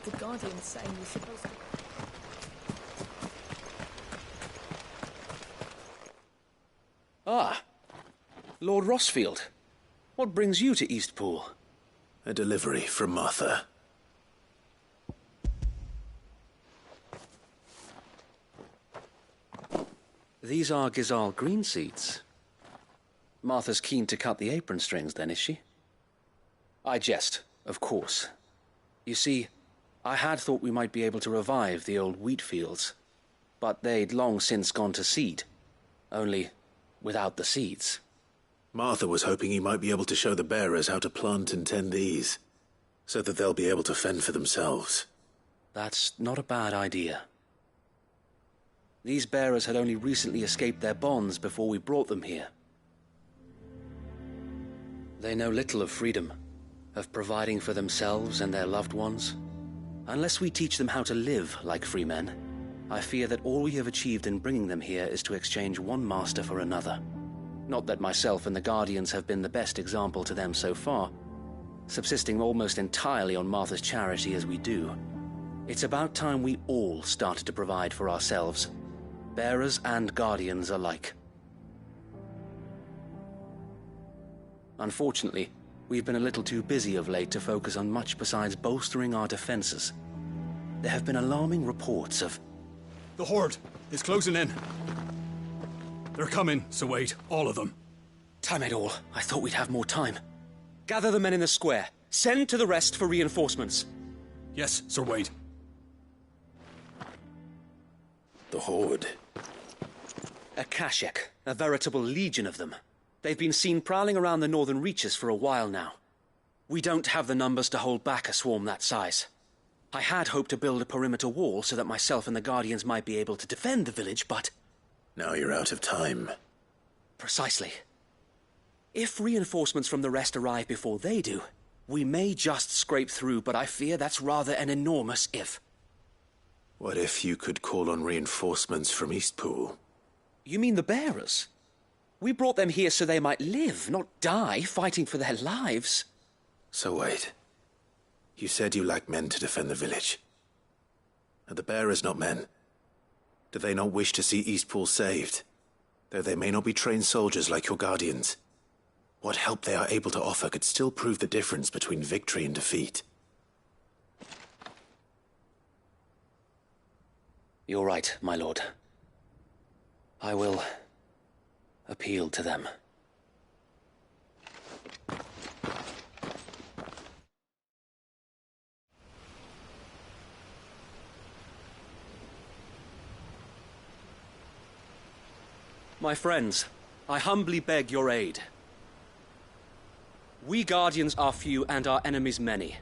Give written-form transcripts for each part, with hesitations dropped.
The Guardian's saying you're supposed to... Ah, Lord Rossfield. What brings you to Eastpool? A delivery from Martha. These are Gizal green seeds. Martha's keen to cut the apron strings then, is she? I jest, of course. You see, I had thought we might be able to revive the old wheat fields, but they'd long since gone to seed, only without the seeds. Martha was hoping you might be able to show the bearers how to plant and tend these, so that they'll be able to fend for themselves. That's not a bad idea. These bearers had only recently escaped their bonds before we brought them here. They know little of freedom, of providing for themselves and their loved ones. Unless we teach them how to live like free men, I fear that all we have achieved in bringing them here is to exchange one master for another. Not that myself and the Guardians have been the best example to them so far, subsisting almost entirely on Martha's charity as we do. It's about time we all started to provide for ourselves, bearers and Guardians alike. Unfortunately, we've been a little too busy of late to focus on much besides bolstering our defenses. There have been alarming reports of... The Horde is closing in. They're coming, so wait, all of them. Damn it all, I thought we'd have more time. Gather the men in the square. Send to the rest for reinforcements. Yes, Sir Wade. The Horde. A Kashek, a veritable legion of them. They've been seen prowling around the northern reaches for a while now. We don't have the numbers to hold back a swarm that size. I had hoped to build a perimeter wall so that myself and the Guardians might be able to defend the village, but... Now you're out of time. Precisely. If reinforcements from the rest arrive before they do, we may just scrape through, but I fear that's rather an enormous if. What if you could call on reinforcements from Eastpool? You mean the bearers? We brought them here so they might live, not die, fighting for their lives. So wait. You said you lack men to defend the village. Are the bearers not men? Do they not wish to see Eastpool saved? Though they may not be trained soldiers like your Guardians, what help they are able to offer could still prove the difference between victory and defeat. You're right, my lord. I will appeal to them. My friends, I humbly beg your aid. We Guardians are few and our enemies many.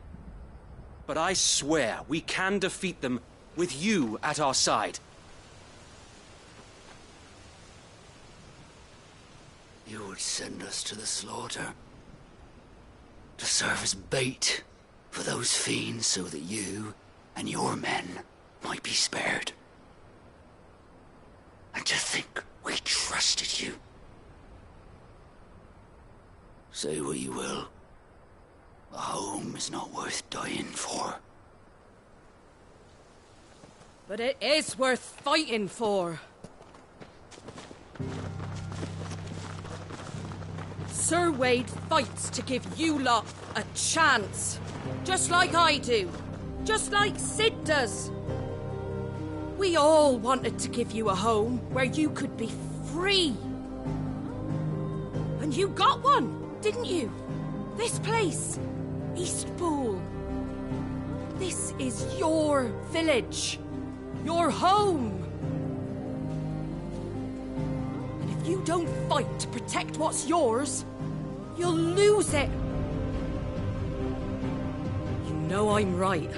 But I swear we can defeat them with you at our side. You would send us to the slaughter, to serve as bait for those fiends so that you and your men might be spared. And to think we trusted you. Say what you will, a home is not worth dying for. But it is worth fighting for. Sir Wade fights to give you lot a chance. Just like I do. Just like Sid does. We all wanted to give you a home where you could be free. And you got one, didn't you? This place, Eastpool. This is your village. Your home. And if you don't fight to protect what's yours, you'll lose it. You know I'm right.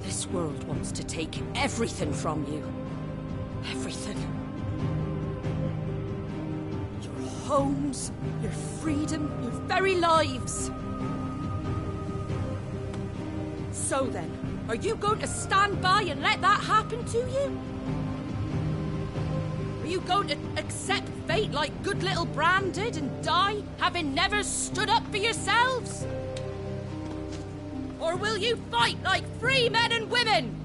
This world wants to take everything from you. Everything. Your homes, your freedom, your very lives. So then, are you going to stand by and let that happen to you? Are you going to accept fate like good little Bran did and die, having never stood up for yourselves? Or will you fight like free men and women?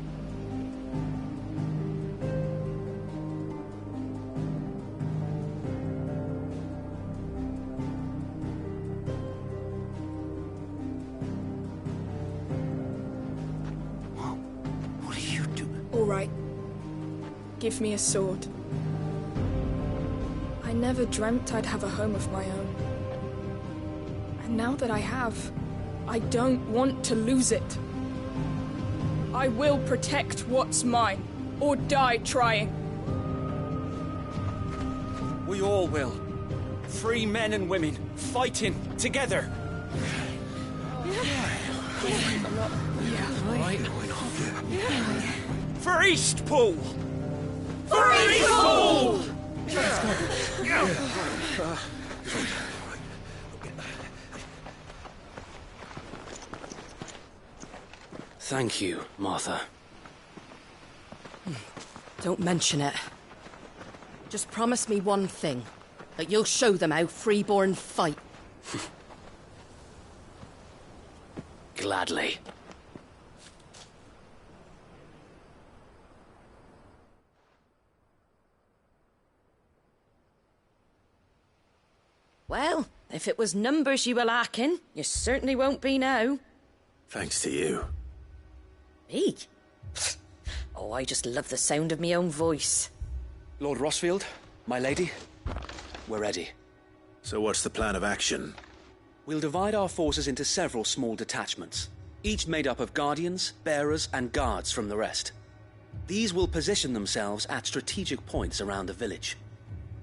What are you doing? All right. Give me a sword. I never dreamt I'd have a home of my own. And now that I have, I don't want to lose it. I will protect what's mine, or die trying. We all will. Free men and women, fighting together. For Eastpool! For Eastpool! Thank you, Martha. Don't mention it. Just promise me one thing. That you'll show them how freeborn fight. Gladly. Well, if it was numbers you were lacking, you certainly won't be now. Thanks to you. Me? Oh, I just love the sound of my own voice. Lord Rossfield, my lady, we're ready. So what's the plan of action? We'll divide our forces into several small detachments, each made up of guardians, bearers, and guards from the rest. These will position themselves at strategic points around the village.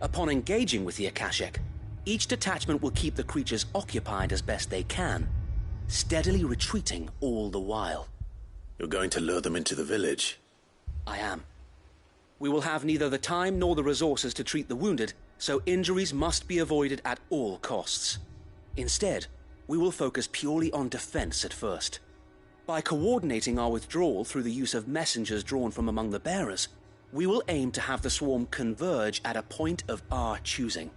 Upon engaging with the Akashic, each detachment will keep the creatures occupied as best they can, steadily retreating all the while. You're going to lure them into the village? I am. We will have neither the time nor the resources to treat the wounded, so injuries must be avoided at all costs. Instead, we will focus purely on defense at first. By coordinating our withdrawal through the use of messengers drawn from among the bearers, we will aim to have the swarm converge at a point of our choosing.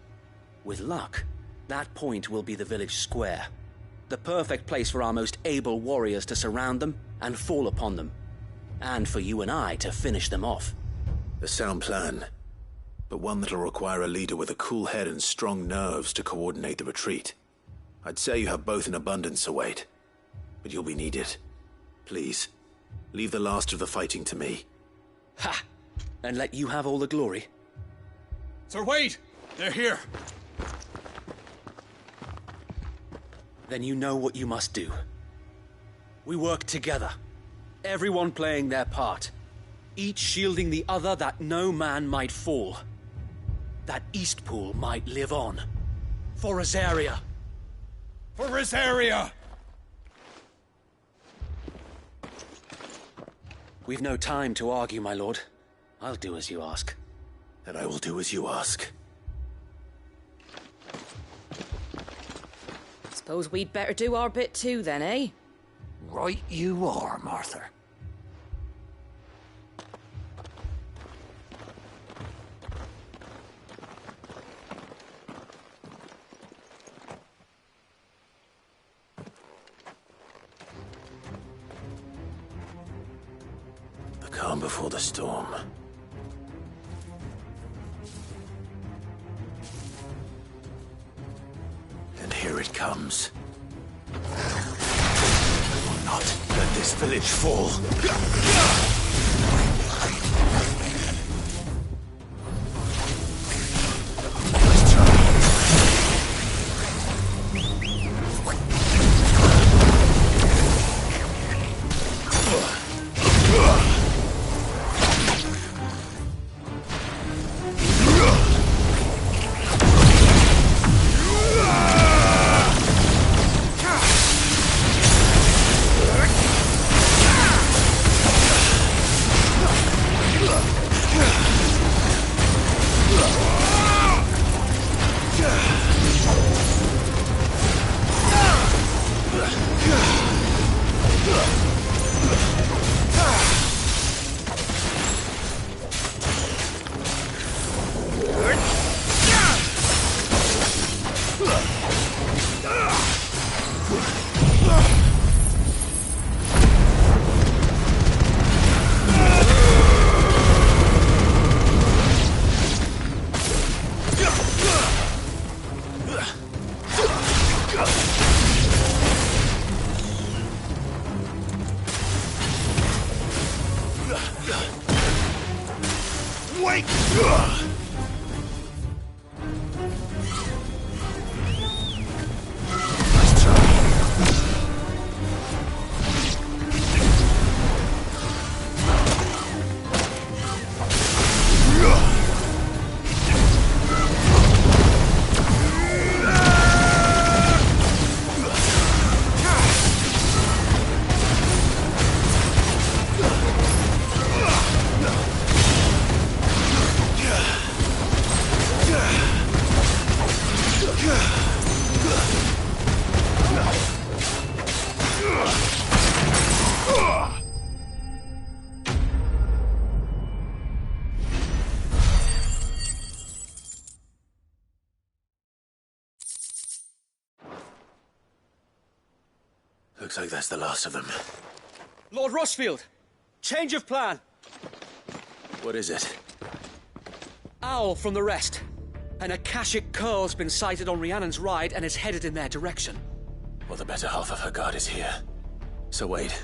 With luck, that point will be the village square, the perfect place for our most able warriors to surround them and fall upon them, and for you and I to finish them off. A sound plan, but one that'll require a leader with a cool head and strong nerves to coordinate the retreat. I'd say you have both in abundance, Await, but you'll be needed. Please, leave the last of the fighting to me. Ha! And let you have all the glory. Sir Wade! They're here! Then you know what you must do. We work together, everyone playing their part, each shielding the other that no man might fall, that Eastpool might live on. For Rosaria! For Rosaria! We've no time to argue, my lord. I'll do as you ask. Then I will do as you ask. Suppose we'd better do our bit too then, eh? Right you are, Martha. The calm before the storm. And here it comes. I will not let this village fall. Looks like that's the last of them. Lord Rosfield! Change of plan! What is it? Owl from the rest. An Akashic curl's been sighted on Rhiannon's ride and is headed in their direction. Well, the better half of her guard is here. So wait,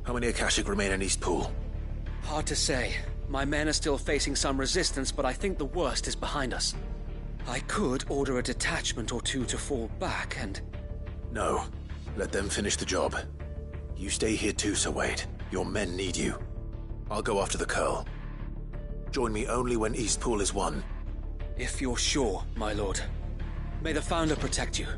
how many Akashic remain in East Pool? Hard to say. My men are still facing some resistance, but I think the worst is behind us. I could order a detachment or two to fall back and... No. Let them finish the job. You stay here too, Sir Wade. Your men need you. I'll go after the Curl. Join me only when East Pool is won. If you're sure, my lord. May the Founder protect you.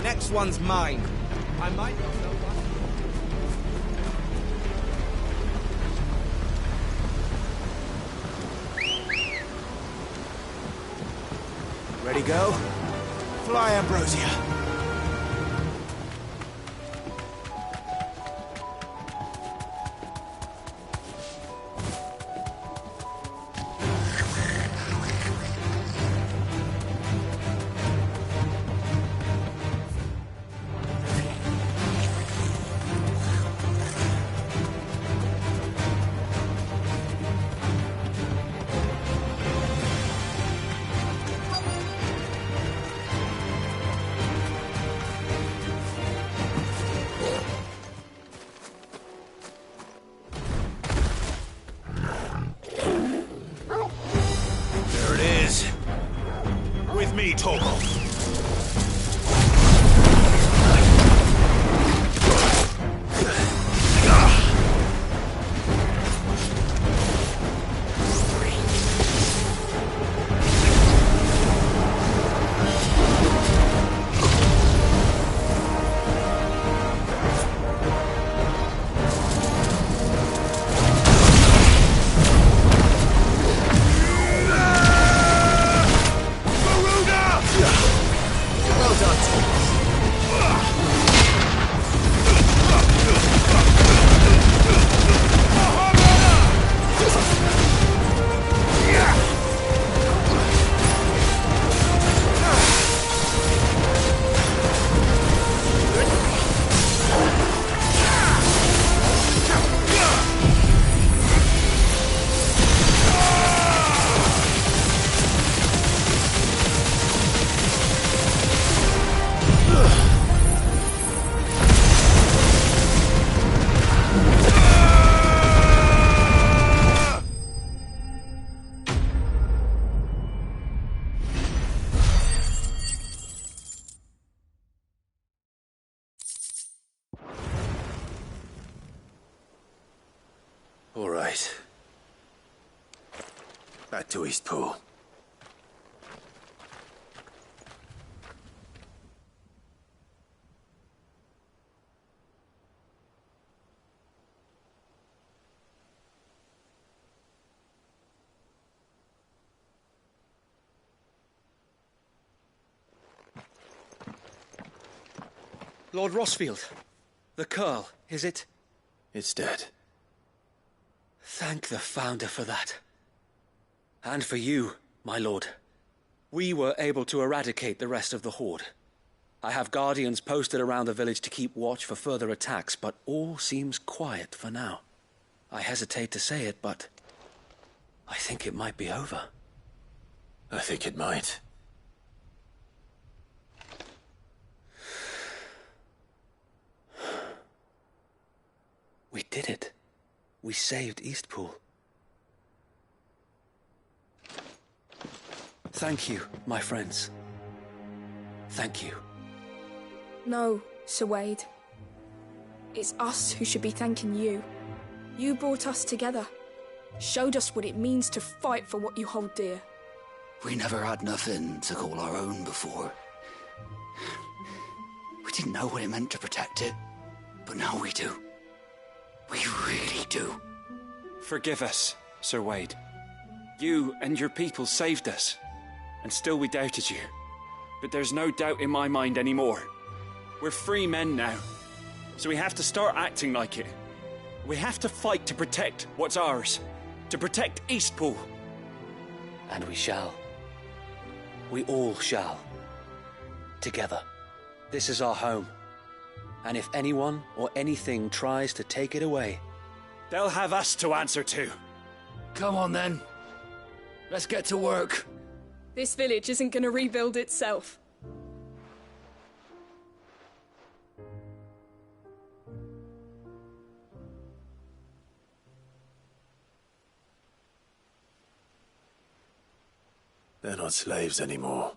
Next one's mine. I might not know what. Ready, go? Fly, Ambrosia. With me, Torgal. All right. Back to East Pool. Lord Rosfield, the Curl, is it? It's dead. Thank the Founder for that. And for you, my lord. We were able to eradicate the rest of the Horde. I have guardians posted around the village to keep watch for further attacks, but all seems quiet for now. I hesitate to say it, but I think it might be over. I think it might. We did it. We saved Eastpool. Thank you, my friends. Thank you. No, Sir Wade. It's us who should be thanking you. You brought us together. Showed us what it means to fight for what you hold dear. We never had nothing to call our own before. We didn't know what it meant to protect it, but now we do. We really do. Forgive us, Sir Wade. You and your people saved us, and still we doubted you. But there's no doubt in my mind anymore. We're free men now, so we have to start acting like it. We have to fight to protect what's ours, to protect Eastpool. And we shall. We all shall. Together. This is our home. And if anyone or anything tries to take it away, they'll have us to answer to. Come on then. Let's get to work. This village isn't gonna rebuild itself. They're not slaves anymore.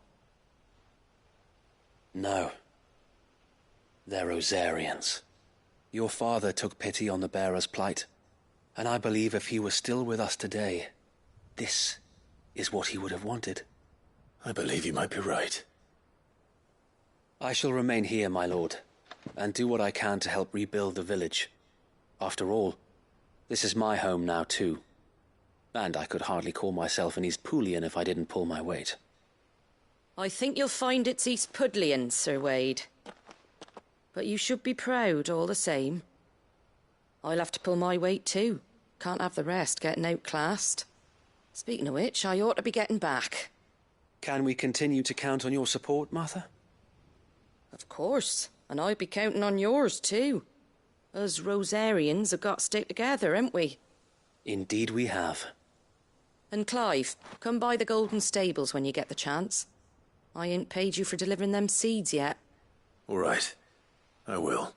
No. They're Rosarians. Your father took pity on the bearer's plight, and I believe if he were still with us today, this is what he would have wanted. I believe you might be right. I shall remain here, my lord, and do what I can to help rebuild the village. After all, this is my home now too. And I could hardly call myself an Eastpoolian if I didn't pull my weight. I think you'll find it's Eastpudlian, Sir Wade. But you should be proud all the same. I'll have to pull my weight too. Can't have the rest getting outclassed. Speaking of which, I ought to be getting back. Can we continue to count on your support, Martha? Of course, and I'd be counting on yours too. Us Rosarians have got to stick together, haven't we? Indeed we have. And Clive, come by the Golden Stables when you get the chance. I ain't paid you for delivering them seeds yet. All right. I will.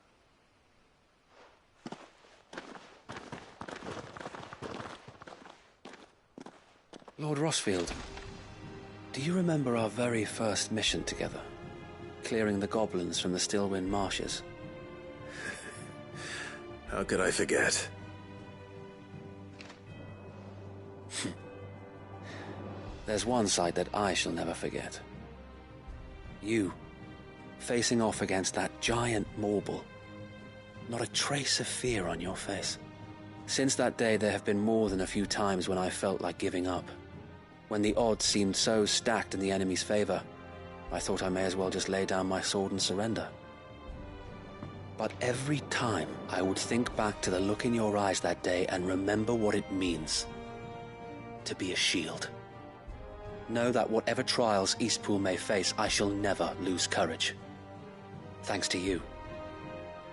Lord Rossfield, do you remember our very first mission together? Clearing the goblins from the Stillwind marshes? How could I forget? There's one sight that I shall never forget. You, facing off against that giant Morble. Not a trace of fear on your face. Since that day, there have been more than a few times when I felt like giving up. When the odds seemed so stacked in the enemy's favor, I thought I may as well just lay down my sword and surrender. But every time I would think back to the look in your eyes that day and remember what it means to be a shield. Know that whatever trials Eastpool may face, I shall never lose courage. Thanks to you.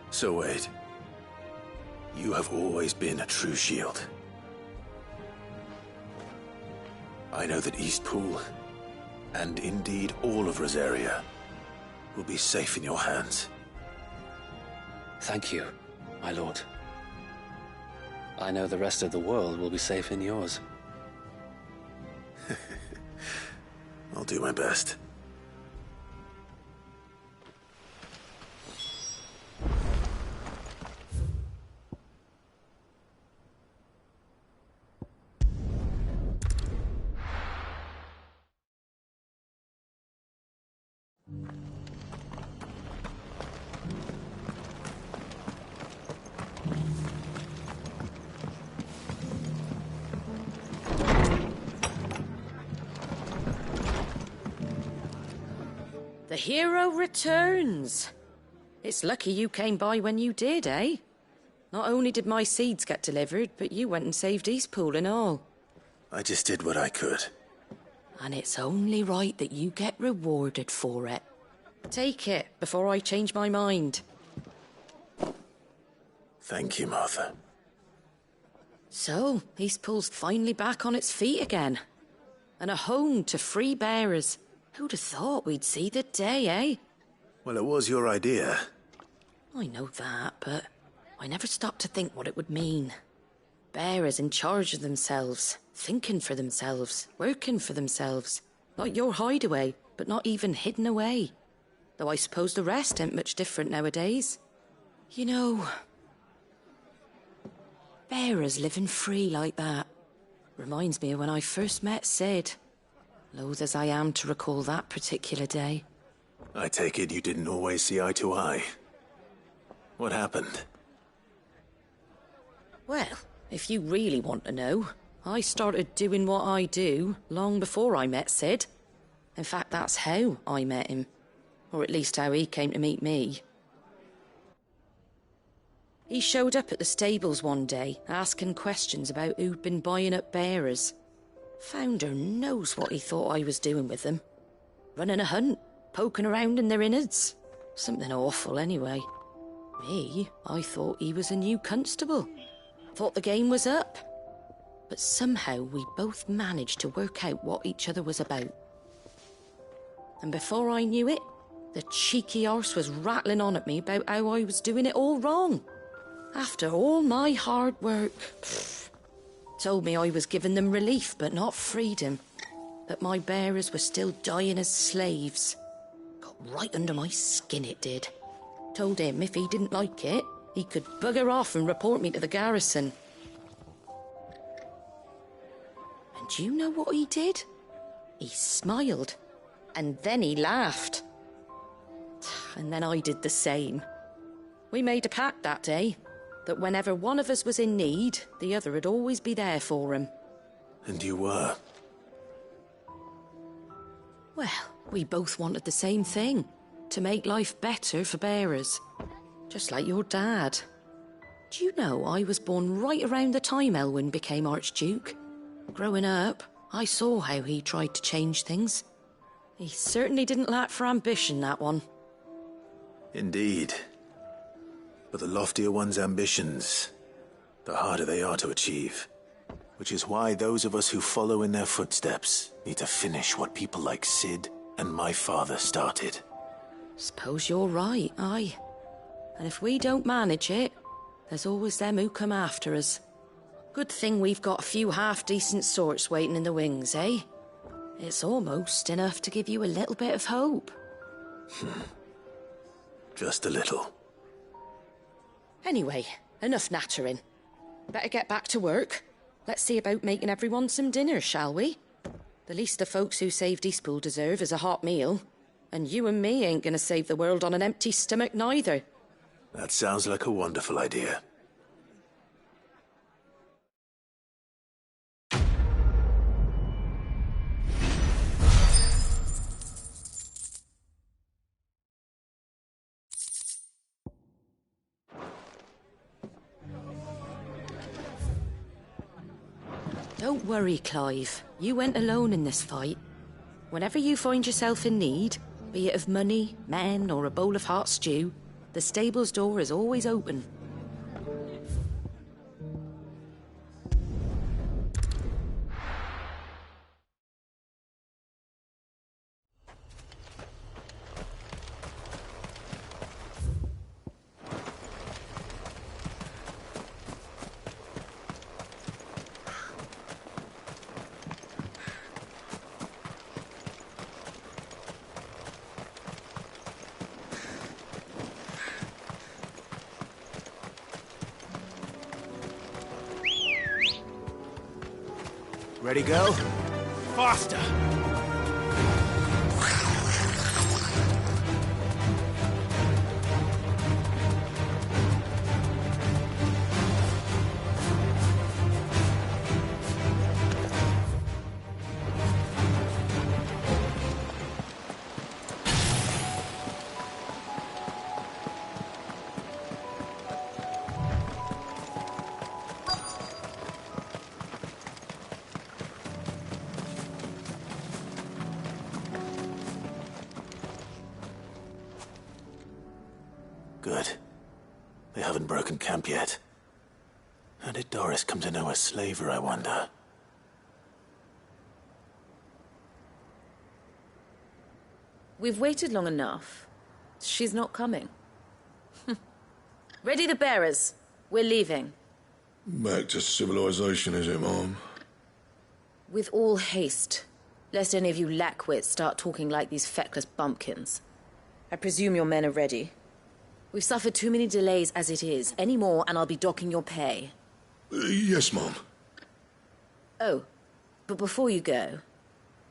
So Wade, you have always been a true shield. I know that Eastpool, and indeed all of Rosaria, will be safe in your hands. Thank you, my lord. I know the rest of the world will be safe in yours. I'll do my best. The hero returns. It's lucky you came by when you did, eh? Not only did my seeds get delivered, but you went and saved Eastpool and all. I just did what I could. And it's only right that you get rewarded for it. Take it before I change my mind. Thank you, Martha. So, Eastpool's finally back on its feet again. And a home to free bearers. Who'd have thought we'd see the day, eh? Well, it was your idea. I know that, but I never stopped to think what it would mean. Bearers in charge of themselves, thinking for themselves, working for themselves. Like your hideaway, but not even hidden away. Though I suppose the rest ain't much different nowadays. You know, bearers living free like that reminds me of when I first met Sid. Loath as I am to recall that particular day. I take it you didn't always see eye to eye. What happened? Well, if you really want to know, I started doing what I do long before I met Sid. In fact, that's how I met him. Or at least how he came to meet me. He showed up at the stables one day, asking questions about who'd been buying up bearers. Founder knows what he thought I was doing with them. Running a hunt, poking around in their innards. Something awful, anyway. Me, I thought he was a new constable. Thought the game was up. But somehow we both managed to work out what each other was about. And before I knew it, the cheeky arse was rattling on at me about how I was doing it all wrong. After all my hard work. Told me I was giving them relief, but not freedom. That my bearers were still dying as slaves. Got right under my skin, it did. Told him if he didn't like it, he could bugger off and report me to the garrison. And do you know what he did? He smiled. And then he laughed. And then I did the same. We made a pact that day, that whenever one of us was in need, the other would always be there for him. And you were? Well, we both wanted the same thing. To make life better for bearers. Just like your dad. Do you know I was born right around the time Elwyn became Archduke? Growing up, I saw how he tried to change things. He certainly didn't lack for ambition, that one. Indeed. But the loftier one's ambitions, the harder they are to achieve. Which is why those of us who follow in their footsteps need to finish what people like Sid and my father started. Suppose you're right, aye. And if we don't manage it, there's always them who come after us. Good thing we've got a few half-decent sorts waiting in the wings, eh? It's almost enough to give you a little bit of hope. Just a little. Anyway, enough nattering. Better get back to work. Let's see about making everyone some dinner, shall we? The least the folks who saved Eastpool deserve is a hot meal. And you and me ain't gonna save the world on an empty stomach neither. That sounds like a wonderful idea. Don't worry, Clive. You went alone in this fight. Whenever you find yourself in need, be it of money, men, or a bowl of hot stew, the stable's door is always open. Ready, go? Faster! Good. They haven't broken camp yet. How did Doris come to know a slaver, I wonder? We've waited long enough. She's not coming. Ready the bearers. We're leaving. Back to civilization, is it, Mom? With all haste. Lest any of you lackwits start talking like these feckless bumpkins. I presume your men are ready. We've suffered too many delays as it is. Any more and I'll be docking your pay. Yes, Mom. Oh, but before you go,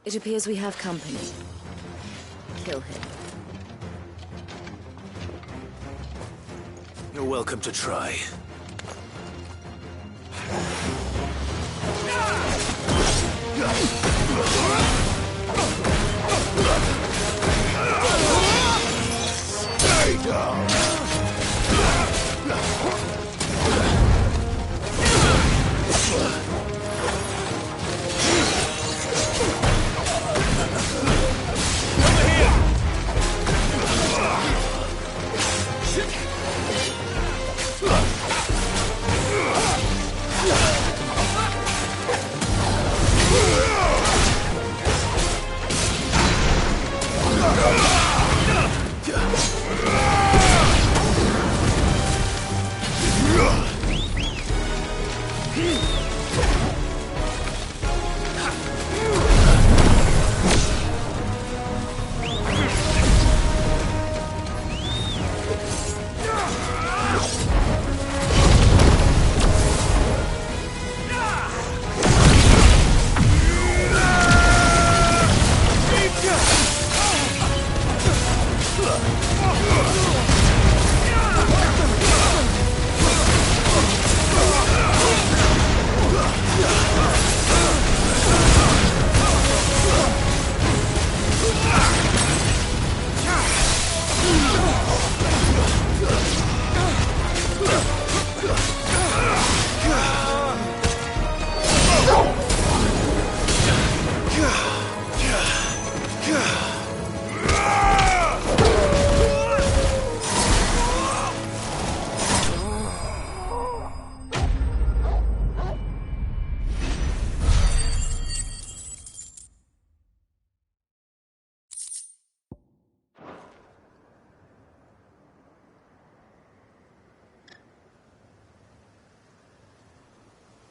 it appears we have company. Kill him. You're welcome to try. Stay down!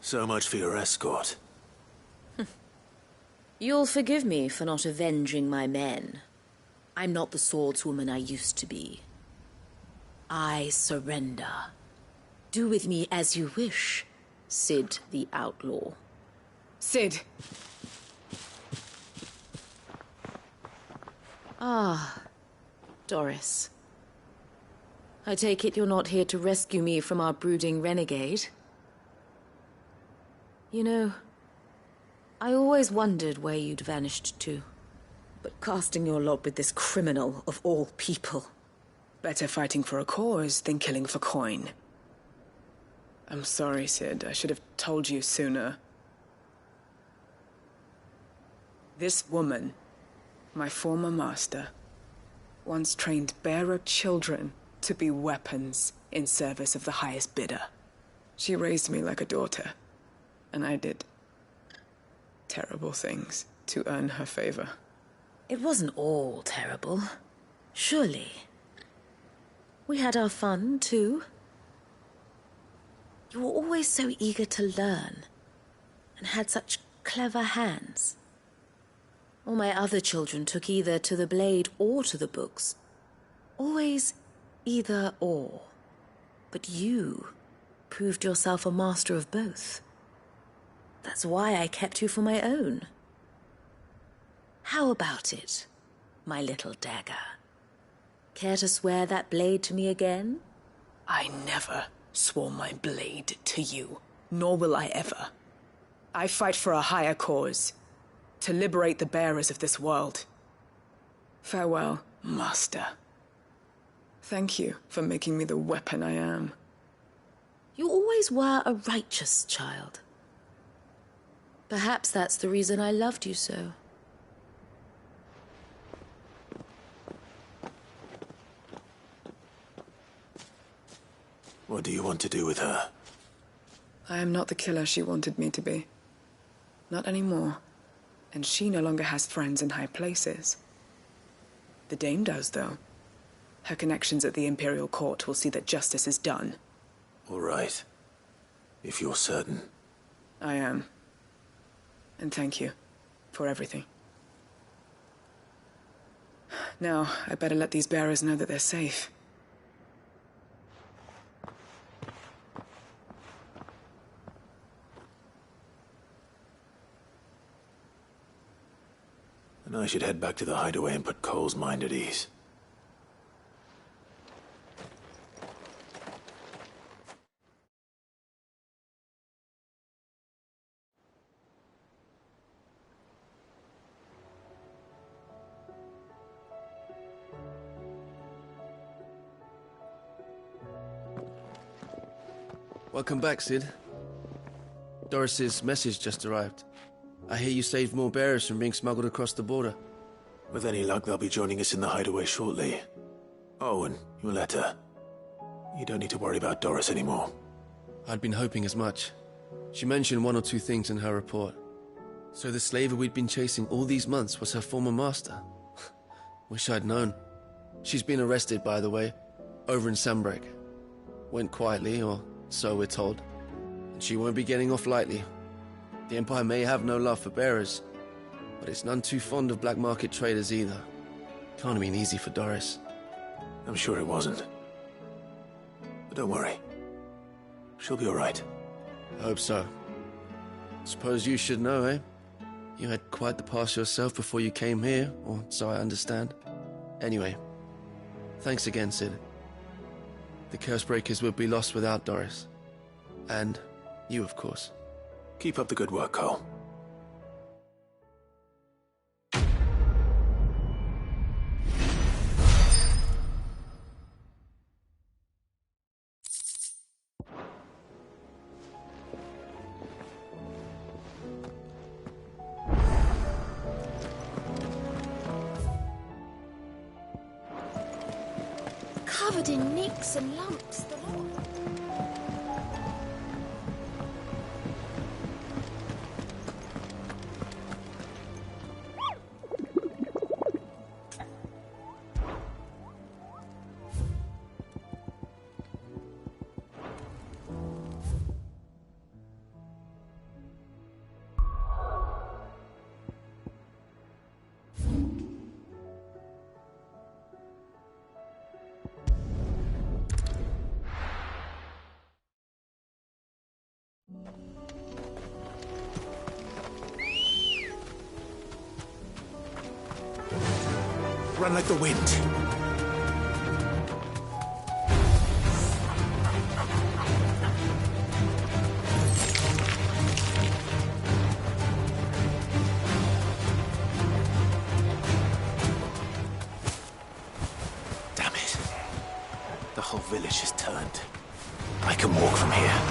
So much for your escort. You'll forgive me for not avenging my men. I'm not the swordswoman I used to be. I surrender. Do with me as you wish, Sid the Outlaw. Sid. Ah, Doris. I take it you're not here to rescue me from our brooding renegade? You know, I always wondered where you'd vanished to. But casting your lot with this criminal of all people... Better fighting for a cause than killing for coin. I'm sorry, Sid. I should have told you sooner. This woman, my former master, once trained bearer children to be weapons in service of the highest bidder. She raised me like a daughter. And I did terrible things to earn her favor. It wasn't all terrible, surely. We had our fun, too. You were always so eager to learn, and had such clever hands. All my other children took either to the blade or to the books. Always either or. But you proved yourself a master of both. That's why I kept you for my own. How about it, my little dagger? Care to swear that blade to me again? I never swore my blade to you, nor will I ever. I fight for a higher cause, to liberate the bearers of this world. Farewell, Master. Thank you for making me the weapon I am. You always were a righteous child. Perhaps that's the reason I loved you so. What do you want to do with her? I am not the killer she wanted me to be. Not anymore. And she no longer has friends in high places. The Dame does, though. Her connections at the Imperial Court will see that justice is done. All right. If you're certain. I am. And thank you for everything. Now, I better let these bearers know that they're safe. And I should head back to the hideaway and put Cole's mind at ease. Welcome back, Sid. Doris's message just arrived. I hear you saved more bearers from being smuggled across the border. With any luck, they'll be joining us in the hideaway shortly. Oh, and your letter. You don't need to worry about Doris anymore. I'd been hoping as much. She mentioned one or two things in her report. So the slaver we'd been chasing all these months was her former master. Wish I'd known. She's been arrested, by the way, over in Sandbreak. Went quietly, or so we're told. And she won't be getting off lightly. The Empire may have no love for bearers, but it's none too fond of black market traders either. Can't have been easy for Doris. I'm sure it wasn't. But don't worry. She'll be all right. I hope so. Suppose you should know, eh? You had quite the past yourself before you came here, or so I understand. Anyway, thanks again, Sid. The Cursebreakers would be lost without Doris. And you, of course. Keep up the good work, Cole. Covered in nicks and lumps. Run like the wind. Damn it. The whole village has turned. I can walk from here.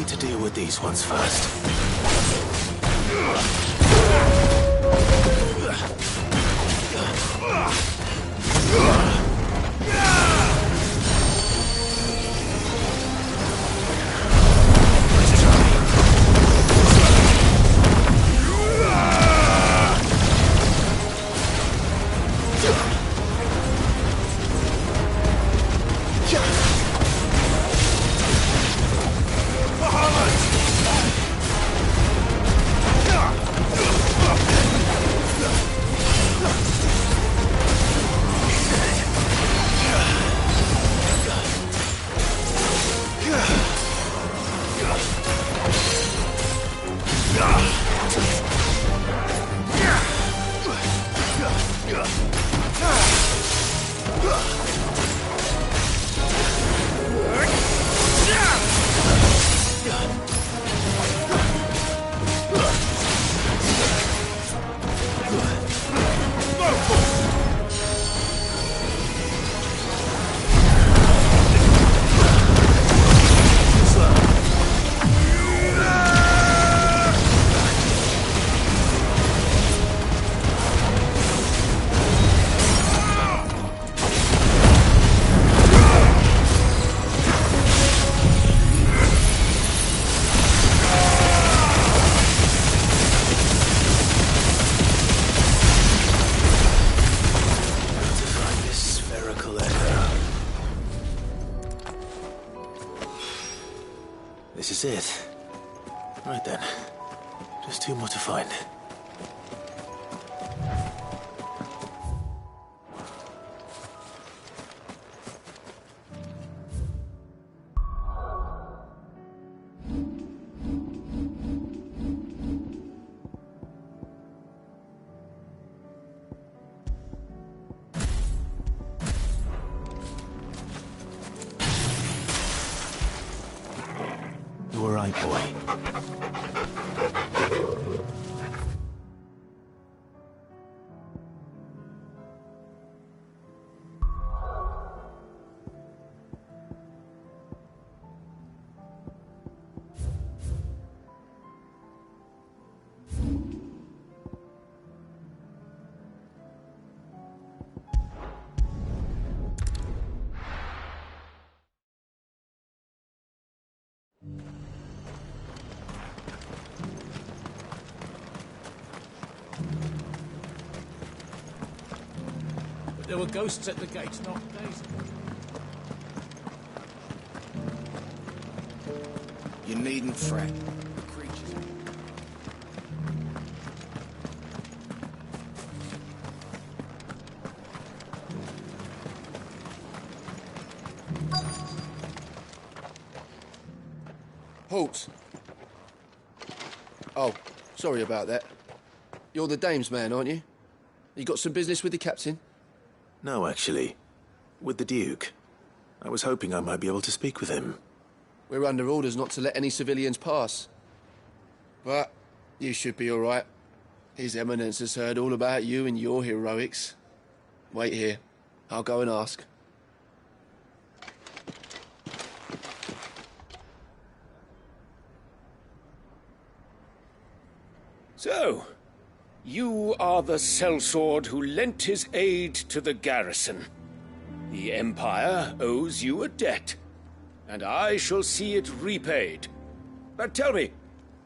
To deal with these ones first. Let's try. This is it. Right then. Just two more to find. You were right, boy. There were ghosts at the gates not days ago. You needn't fret. The creatures... Halt! Oh, sorry about that. You're the dame's man, aren't you? You got some business with the captain? No, actually. With the Duke. I was hoping I might be able to speak with him. We're under orders not to let any civilians pass. But you should be all right. His Eminence has heard all about you and your heroics. Wait here. I'll go and ask. So, you are the sellsword who lent his aid to the garrison. The Empire owes you a debt, and I shall see it repaid. But tell me,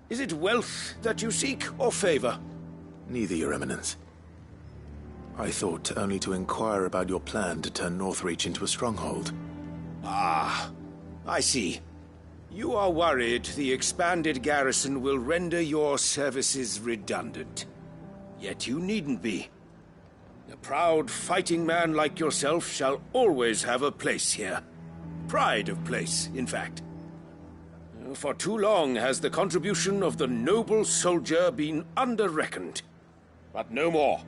is it wealth that you seek, or favor? Neither, Your Eminence. I thought only to inquire about your plan to turn Northreach into a stronghold. Ah, I see. You are worried the expanded garrison will render your services redundant. Yet you needn't be. A proud fighting man like yourself shall always have a place here. Pride of place, in fact. For too long has the contribution of the noble soldier been under-reckoned. But no more.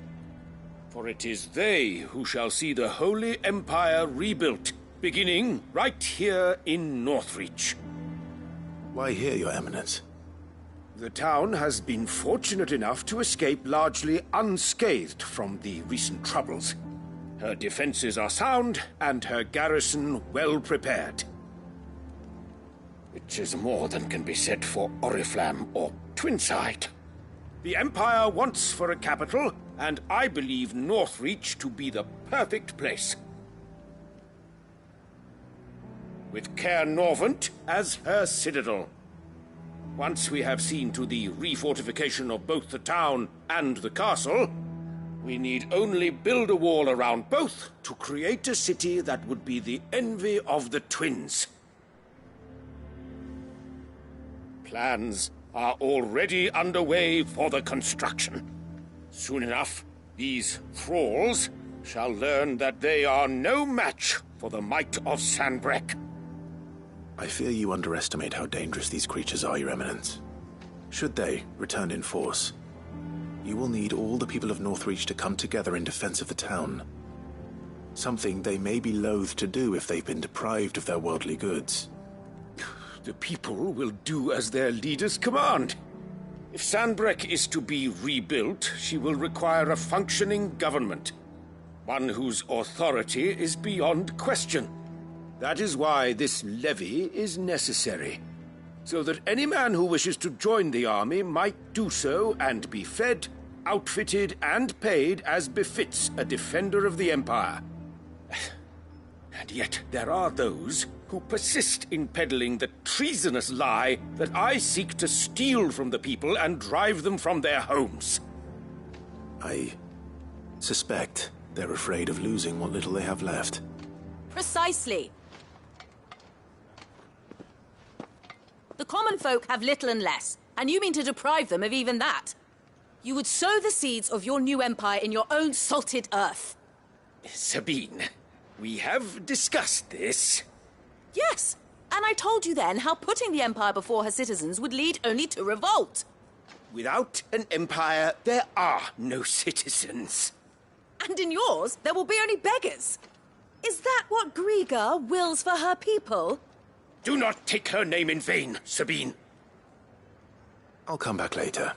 For it is they who shall see the Holy Empire rebuilt, beginning right here in Northreach. Why here, Your Eminence? The town has been fortunate enough to escape largely unscathed from the recent troubles. Her defenses are sound, and her garrison well prepared. Which is more than can be said for Oriflamme or Twinside. The Empire wants for a capital, and I believe Northreach to be the perfect place. With Caer Norvent as her citadel. Once we have seen to the refortification of both the town and the castle, we need only build a wall around both to create a city that would be the envy of the twins. Plans are already underway for the construction. Soon enough, these thralls shall learn that they are no match for the might of Sanbreque. I fear you underestimate how dangerous these creatures are, Your Eminence. Should they return in force, you will need all the people of Northreach to come together in defense of the town. Something they may be loath to do if they've been deprived of their worldly goods. The people will do as their leaders command. If Sandbreck is to be rebuilt, she will require a functioning government. One whose authority is beyond question. That is why this levy is necessary. So that any man who wishes to join the army might do so and be fed, outfitted, and paid as befits a defender of the Empire. And yet there are those who persist in peddling the treasonous lie that I seek to steal from the people and drive them from their homes. I suspect they're afraid of losing what little they have left. Precisely. The common folk have little and less, and you mean to deprive them of even that. You would sow the seeds of your new empire in your own salted earth. Sabine, we have discussed this. Yes, and I told you then how putting the empire before her citizens would lead only to revolt. Without an empire, there are no citizens. And in yours, there will be only beggars. Is that what Griga wills for her people? Do not take her name in vain, Sabine. I'll come back later.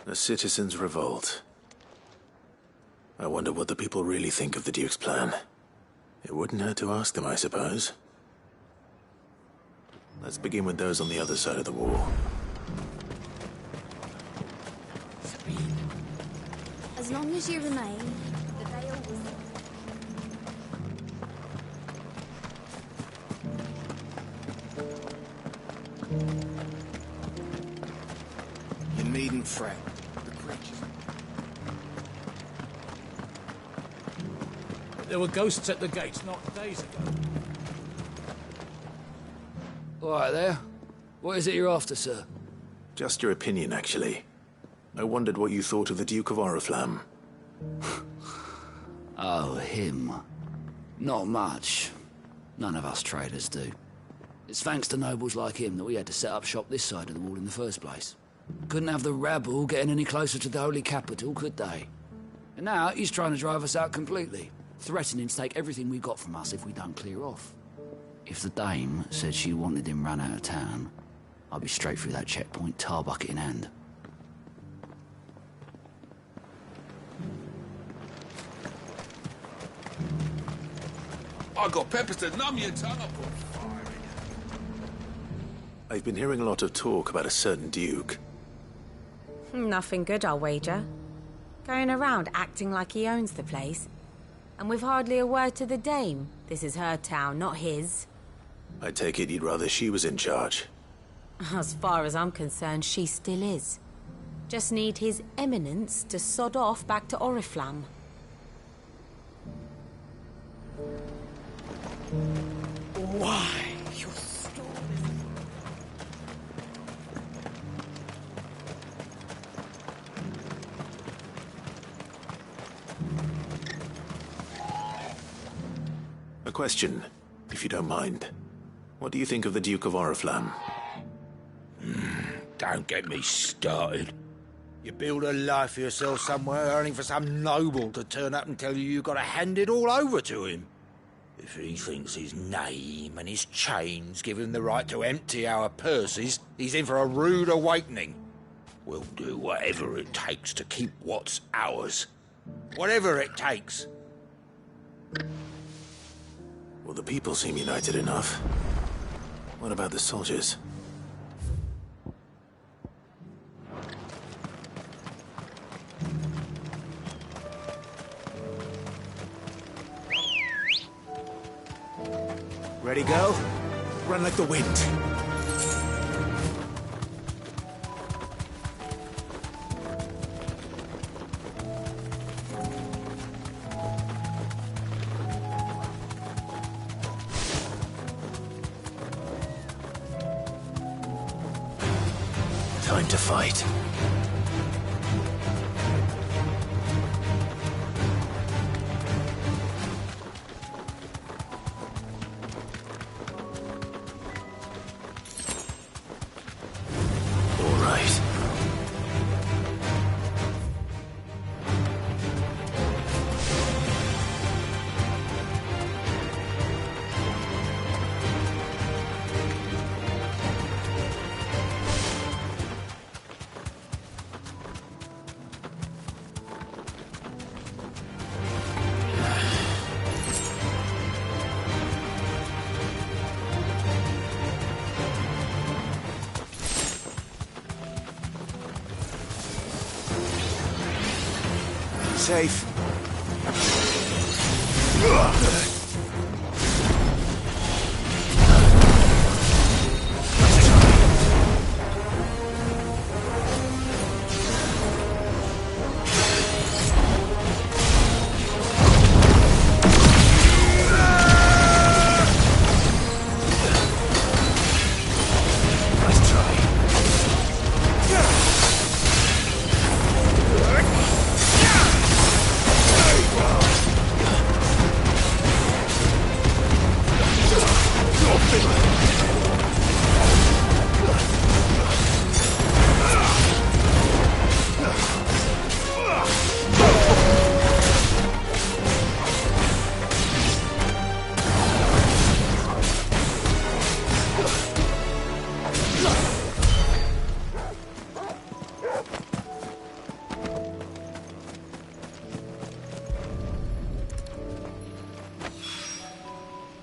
A citizens' revolt. I wonder what the people really think of the Duke's plan. It wouldn't hurt to ask them, I suppose. Let's begin with those on the other side of the wall. As long as you remain, the veil will... You needn't fret. The creatures... There were ghosts at the gates not days ago. All right there. What is it you're after, sir? Just your opinion, actually. I wondered what you thought of the Duke of Oriflamme. Oh, him. Not much. None of us traders do. It's thanks to nobles like him that we had to set up shop this side of the wall in the first place. Couldn't have the rabble getting any closer to the holy capital, could they? And now he's trying to drive us out completely, threatening to take everything we got from us if we don't clear off. If the dame said she wanted him run out of town, I'd be straight through that checkpoint, tar bucket in hand. I got peppers to numb your tongue. I put fire in it. I've been hearing a lot of talk about a certain Duke. Nothing good, I'll wager. Going around acting like he owns the place. And with hardly a word to the dame. This is her town, not his. I take it you'd rather she was in charge. As far as I'm concerned, she still is. Just need his eminence to sod off back to Oriflamme. Why, you stole A question, if you don't mind. What do you think of the Duke of Oriflamme? Don't get me started. You build a life for yourself somewhere, earning for some noble to turn up and tell you got to hand it all over to him. If he thinks his name and his chains give him the right to empty our purses, he's in for a rude awakening. We'll do whatever it takes to keep what's ours. Whatever it takes. Well, the people seem united enough. What about the soldiers? Ready, go? Run like the wind. Time to fight. safe.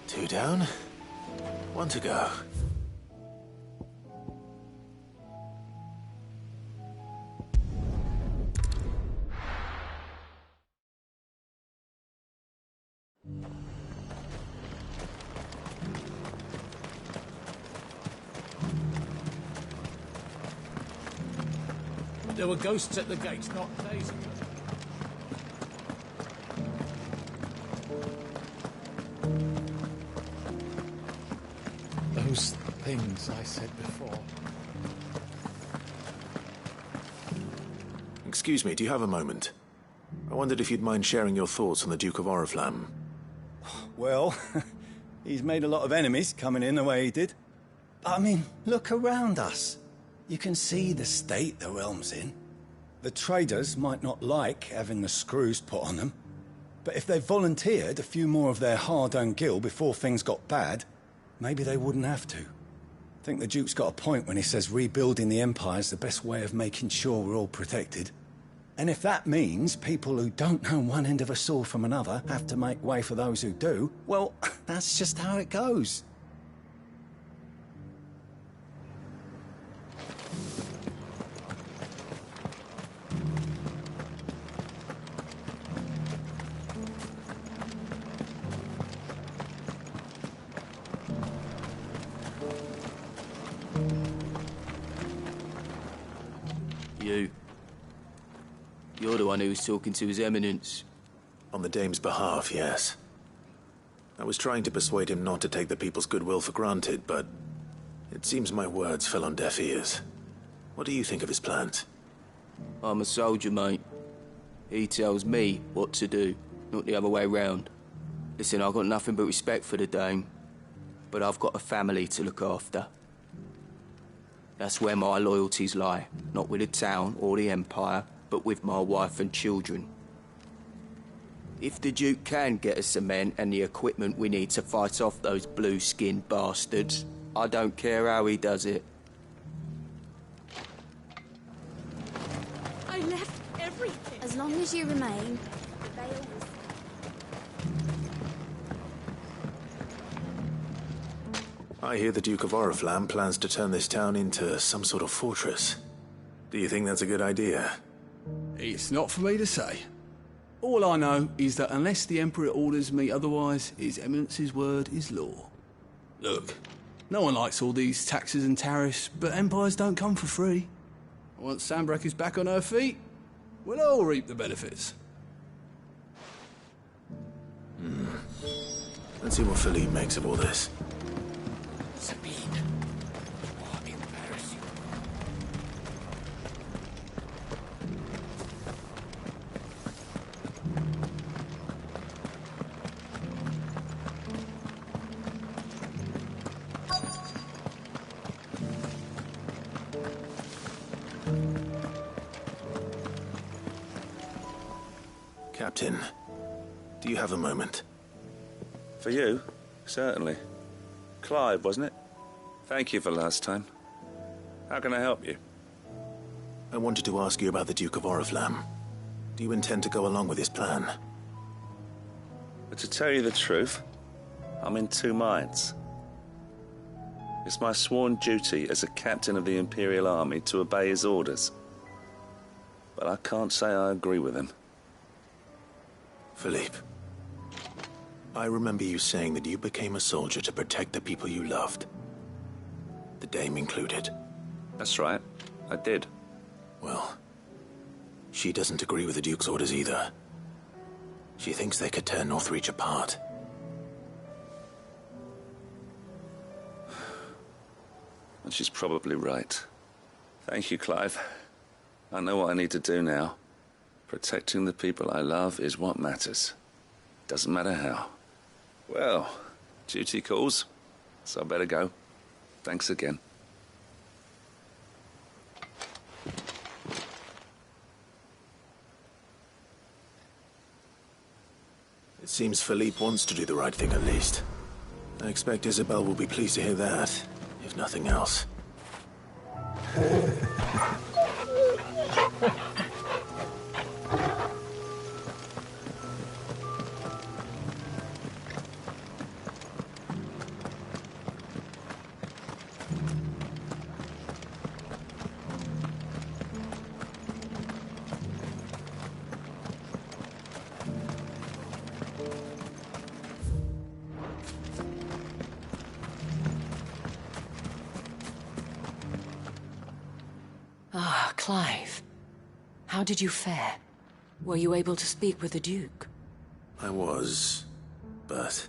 Two down, one to go. There were ghosts at the gates not days ago. Those things I said before. Excuse me, do you have a moment? I wondered if you'd mind sharing your thoughts on the Duke of Oriflamme. Well, he's made a lot of enemies coming in the way he did. I mean, look around us. You can see the state the realm's in. The traders might not like having the screws put on them, but if they volunteered a few more of their hard-earned gil before things got bad, maybe they wouldn't have to. I think the Duke's got a point when he says rebuilding the Empire's the best way of making sure we're all protected. And if that means people who don't know one end of a sword from another have to make way for those who do, well, that's just how it goes. You're the one who was talking to His Eminence. On the Dame's behalf, yes. I was trying to persuade him not to take the people's goodwill for granted, but it seems my words fell on deaf ears. What do you think of his plans? I'm a soldier, mate. He tells me what to do, not the other way round. Listen, I've got nothing but respect for the Dame, but I've got a family to look after. That's where my loyalties lie, not with the town or the Empire, but with my wife and children. If the Duke can get us the men and the equipment we need to fight off those blue-skinned bastards, I don't care how he does it. I left everything. As long as you remain, the veil will... I hear the Duke of Oriflamme plans to turn this town into some sort of fortress. Do you think that's a good idea? It's not for me to say. All I know is that unless the Emperor orders me otherwise, His Eminence's word is law. Look, no one likes all these taxes and tariffs, but empires don't come for free. Once Sandbreck is back on her feet, we'll all reap the benefits. Let's see what Philippe makes of all this. Sabine, what embarrassing. Captain, do you have a moment? For you? Certainly. Clive, wasn't it? Thank you for last time. How can I help you? I wanted to ask you about the Duke of Oriflamme. Do you intend to go along with his plan? But to tell you the truth, I'm in two minds. It's my sworn duty as a captain of the Imperial Army to obey his orders. But I can't say I agree with him. Philippe, I remember you saying that you became a soldier to protect the people you loved. The Dame included. That's right. I did. Well, she doesn't agree with the Duke's orders either. She thinks they could tear Northreach apart. And she's probably right. Thank you, Clive. I know what I need to do now. Protecting the people I love is what matters. Doesn't matter how. Well, duty calls, so I better go. Thanks again. It seems Philippe wants to do the right thing at least. I expect Isabel will be pleased to hear that, if nothing else. Ah, Clive. How did you fare? Were you able to speak with the Duke? I was, but...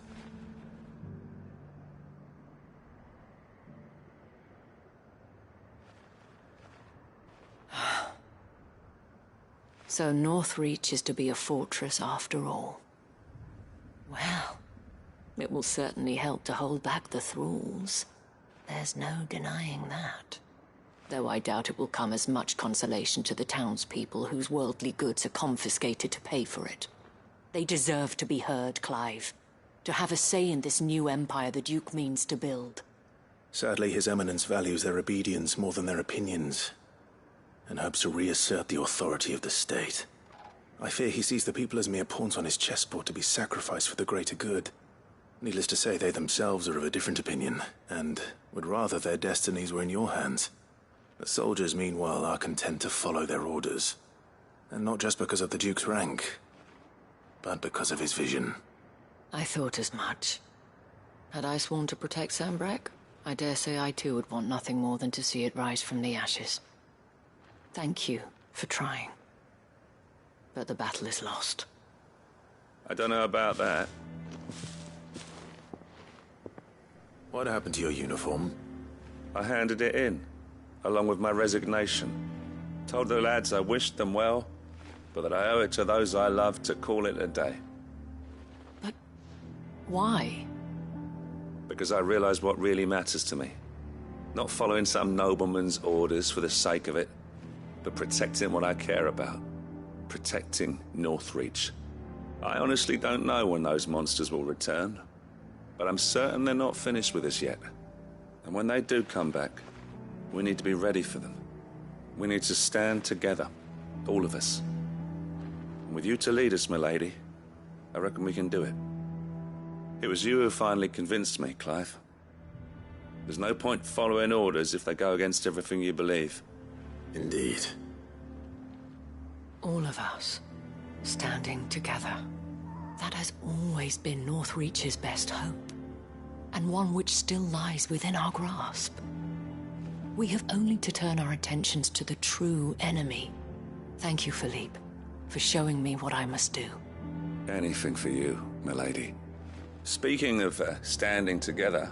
So Northreach is to be a fortress after all. Well, it will certainly help to hold back the thralls. There's no denying that. Though I doubt it will come as much consolation to the townspeople whose worldly goods are confiscated to pay for it. They deserve to be heard, Clive. To have a say in this new empire the Duke means to build. Sadly, His Eminence values their obedience more than their opinions, and hopes to reassert the authority of the state. I fear he sees the people as mere pawns on his chessboard to be sacrificed for the greater good. Needless to say, they themselves are of a different opinion, and would rather their destinies were in your hands. The soldiers, meanwhile, are content to follow their orders. And not just because of the Duke's rank, but because of his vision. I thought as much. Had I sworn to protect Sambrack, I dare say I too would want nothing more than to see it rise from the ashes. Thank you for trying. But the battle is lost. I don't know about that. What happened to your uniform? I handed it in, along with my resignation. Told the lads I wished them well, but that I owe it to those I love to call it a day. But why? Because I realized what really matters to me. Not following some nobleman's orders for the sake of it, but protecting what I care about. Protecting Northreach. I honestly don't know when those monsters will return, but I'm certain they're not finished with us yet. And when they do come back, we need to be ready for them. We need to stand together, all of us. And with you to lead us, milady, I reckon we can do it. It was you who finally convinced me, Clive. There's no point following orders if they go against everything you believe. Indeed. All of us, standing together. That has always been Northreach's best hope, and one which still lies within our grasp. We have only to turn our attentions to the true enemy. Thank you, Philippe, for showing me what I must do. Anything for you, milady. Speaking of standing together,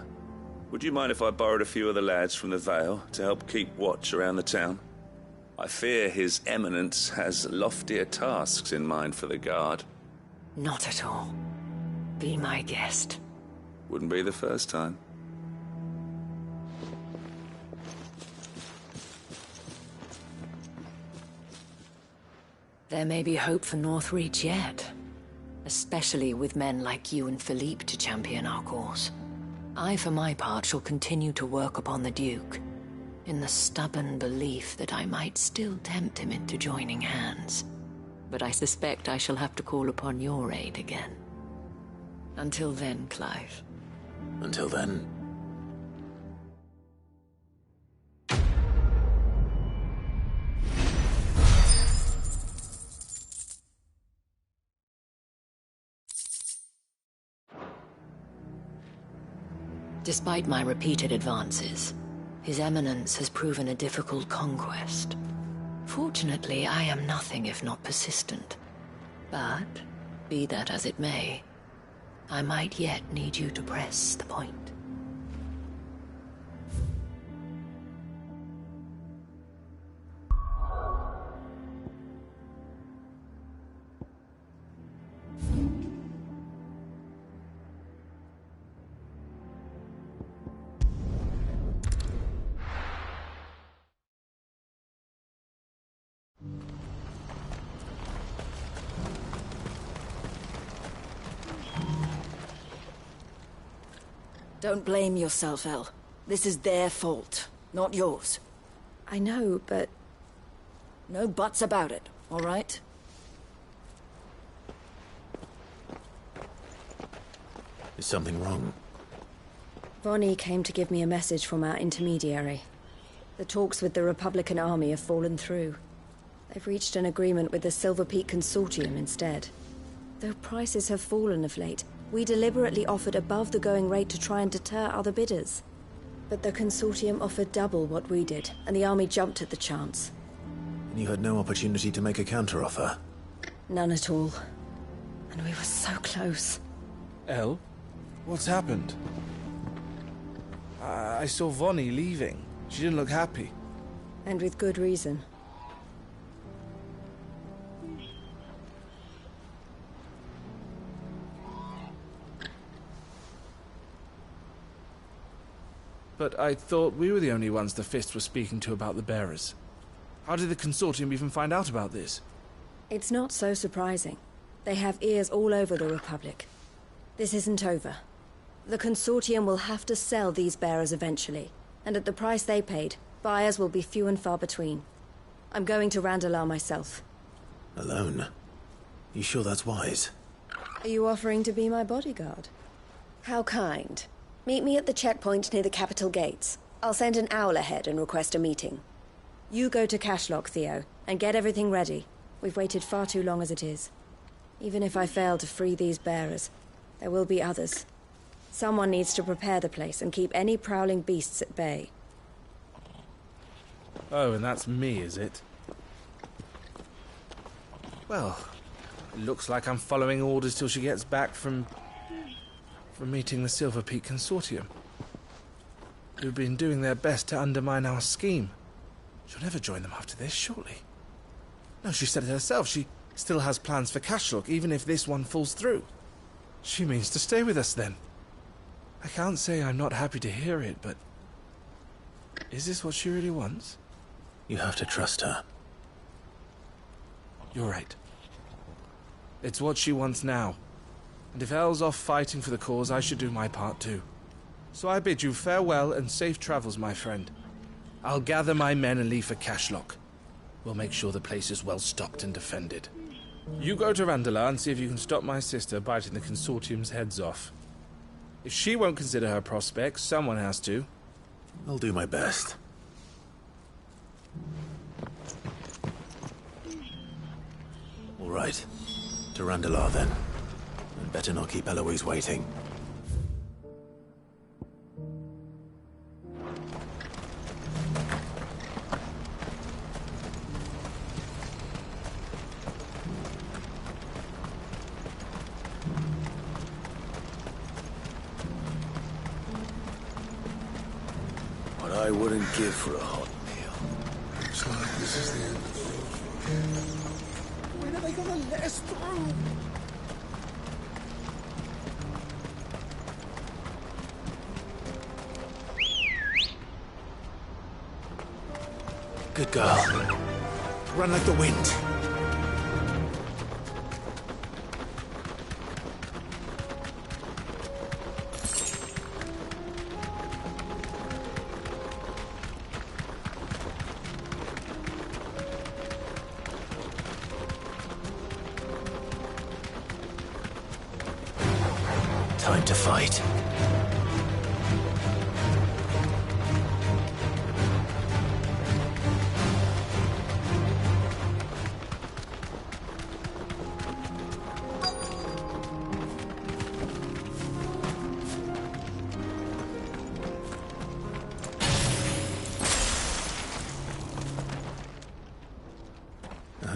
would you mind if I borrowed a few of the lads from the Vale to help keep watch around the town? I fear His Eminence has loftier tasks in mind for the guard. Not at all. Be my guest. Wouldn't be the first time. There may be hope for Northreach yet. Especially with men like you and Philippe to champion our cause. I, for my part, shall continue to work upon the Duke, in the stubborn belief that I might still tempt him into joining hands. But I suspect I shall have to call upon your aid again. Until then, Clive. Until then... Despite my repeated advances, His Eminence has proven a difficult conquest. Fortunately, I am nothing if not persistent. But, be that as it may, I might yet need you to press the point. Don't blame yourself, El. This is their fault, not yours. I know, but... No buts about it, all right? Is something wrong? Vonnie came to give me a message from our intermediary. The talks with the Republican Army have fallen through. They've reached an agreement with the Silver Peak Consortium instead. Though prices have fallen of late, we deliberately offered above the going rate to try and deter other bidders. But the Consortium offered double what we did, and the Army jumped at the chance. And you had no opportunity to make a counteroffer? None at all. And we were so close. El? What's happened? I saw Vonnie leaving. She didn't look happy. And with good reason. But I thought we were the only ones the Fist were speaking to about the bearers. How did the Consortium even find out about this? It's not so surprising. They have ears all over the Republic. This isn't over. The Consortium will have to sell these bearers eventually, and at the price they paid, buyers will be few and far between. I'm going to Randalar myself. Alone? You sure that's wise? Are you offering to be my bodyguard? How kind. Meet me at the checkpoint near the Capital gates. I'll send an owl ahead and request a meeting. You go to Cashlock, Theo, and get everything ready. We've waited far too long as it is. Even if I fail to free these bearers, there will be others. Someone needs to prepare the place and keep any prowling beasts at bay. Oh, and that's me, is it? Well, it looks like I'm following orders till she gets back from meeting the Silver Peak Consortium. Who've been doing their best to undermine our scheme. She'll never join them after this, surely. No, she said it herself. She still has plans for Cashlock, even if this one falls through. She means to stay with us, then. I can't say I'm not happy to hear it, but... is this what she really wants? You have to trust her. You're right. It's what she wants now. And if Elle's off fighting for the cause, I should do my part too. So I bid you farewell and safe travels, my friend. I'll gather my men and leave for Cashlock. We'll make sure the place is well stocked and defended. You go to Randalar and see if you can stop my sister biting the Consortium's heads off. If she won't consider her prospects, someone has to. I'll do my best. All right. To Randalar, then. And better not keep Eloise waiting. What I wouldn't give for a hot meal. Looks like this is the end of the road. When are they gonna let us through? Good girl. Run like the wind. Time to fight.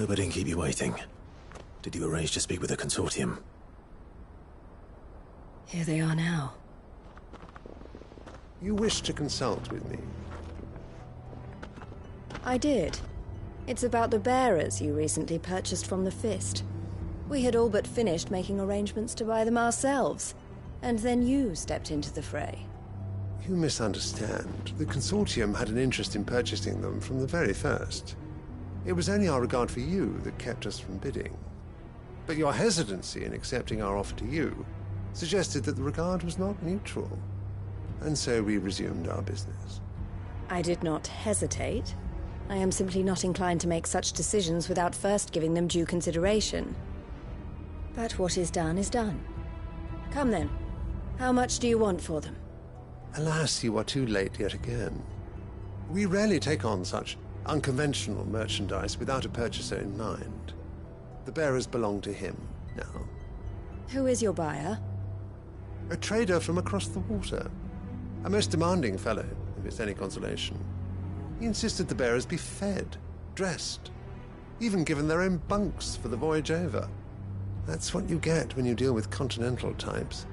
hope I didn't keep you waiting. Did you arrange to speak with the consortium? Here they are now. You wish to consult with me? I did. It's about the bearers you recently purchased from the Fist. We had all but finished making arrangements to buy them ourselves, and then you stepped into the fray. You misunderstand. The consortium had an interest in purchasing them from the very first. It was only our regard for you that kept us from bidding. But your hesitancy in accepting our offer to you suggested that the regard was not mutual. And so we resumed our business. I did not hesitate. I am simply not inclined to make such decisions without first giving them due consideration. But what is done is done. Come then. How much do you want for them? Alas, you are too late yet again. We rarely take on such unconventional merchandise without a purchaser in mind. The bearers belong to him now. Who is your buyer? A trader from across the water. A most demanding fellow, if it's any consolation. He insisted the bearers be fed, dressed, even given their own bunks for the voyage over. That's what you get when you deal with continental types.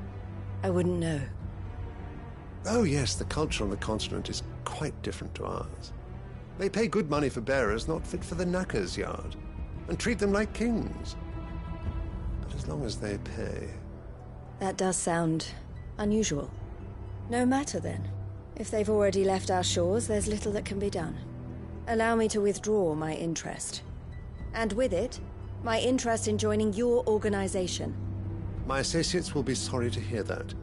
I wouldn't know. Oh yes, the culture on the continent is quite different to ours. They pay good money for bearers not fit for the knacker's yard, and treat them like kings. But as long as they pay... That does sound unusual. No matter then. If they've already left our shores, there's little that can be done. Allow me to withdraw my interest. And with it, my interest in joining your organization. My associates will be sorry to hear that.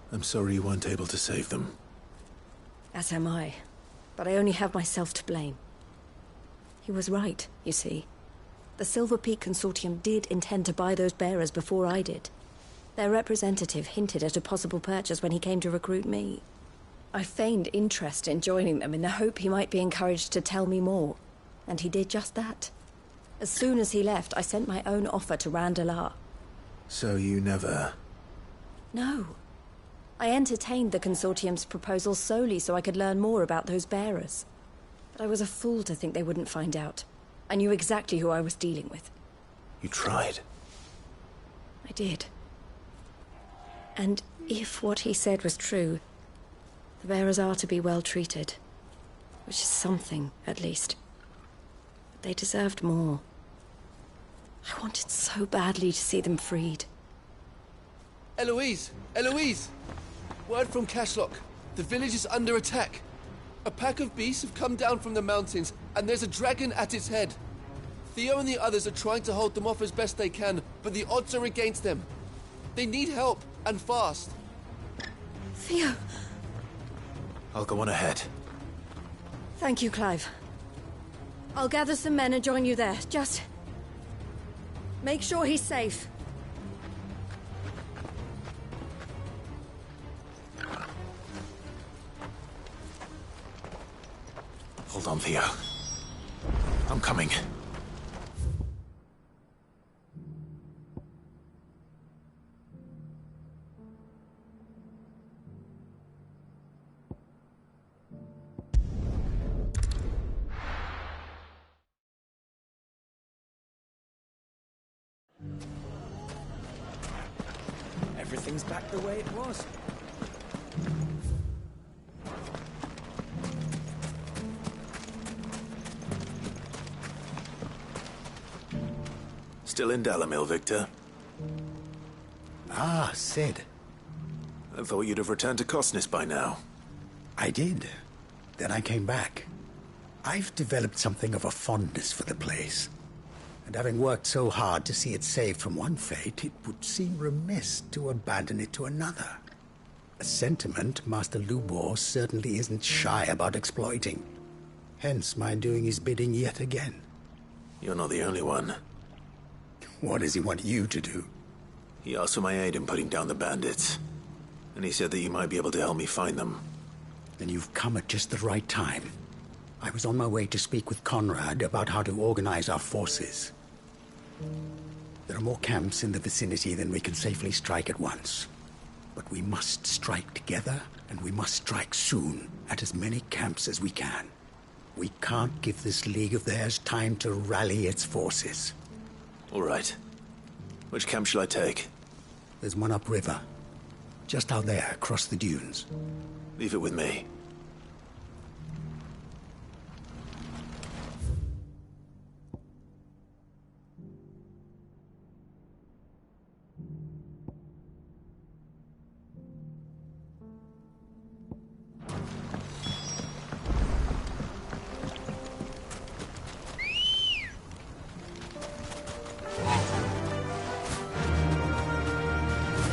I'm sorry you weren't able to save them. As am I. But I only have myself to blame. He was right, you see. The Silver Peak Consortium did intend to buy those bearers before I did. Their representative hinted at a possible purchase when he came to recruit me. I feigned interest in joining them in the hope he might be encouraged to tell me more. And he did just that. As soon as he left, I sent my own offer to Randalar. So you never... No. I entertained the Consortium's proposal solely so I could learn more about those bearers. But I was a fool to think they wouldn't find out. I knew exactly who I was dealing with. You tried. I did. And if what he said was true, the bearers are to be well treated. Which is something, at least. But they deserved more. I wanted so badly to see them freed. Eloise! Eloise! Word from Cashlock. The village is under attack. A pack of beasts have come down from the mountains, and there's a dragon at its head. Theo and the others are trying to hold them off as best they can, but the odds are against them. They need help, and fast. Theo! I'll go on ahead. Thank you, Clive. I'll gather some men and join you there. Just... make sure he's safe. Hold on, Theo. I'm coming. Everything's back the way it was. Still in Dalamil, Victor? Ah, Sid. I thought you'd have returned to Cosnis by now. I did. Then I came back. I've developed something of a fondness for the place. And having worked so hard to see it saved from one fate, it would seem remiss to abandon it to another. A sentiment Master Lubor certainly isn't shy about exploiting. Hence my doing his bidding yet again. You're not the only one. What does he want you to do? He asked for my aid in putting down the bandits. And he said that you might be able to help me find them. Then you've come at just the right time. I was on my way to speak with Conrad about how to organize our forces. There are more camps in the vicinity than we can safely strike at once. But we must strike together, and we must strike soon at as many camps as we can. We can't give this League of theirs time to rally its forces. All right. Which camp shall I take? There's one upriver. Just out there, across the dunes. Leave it with me.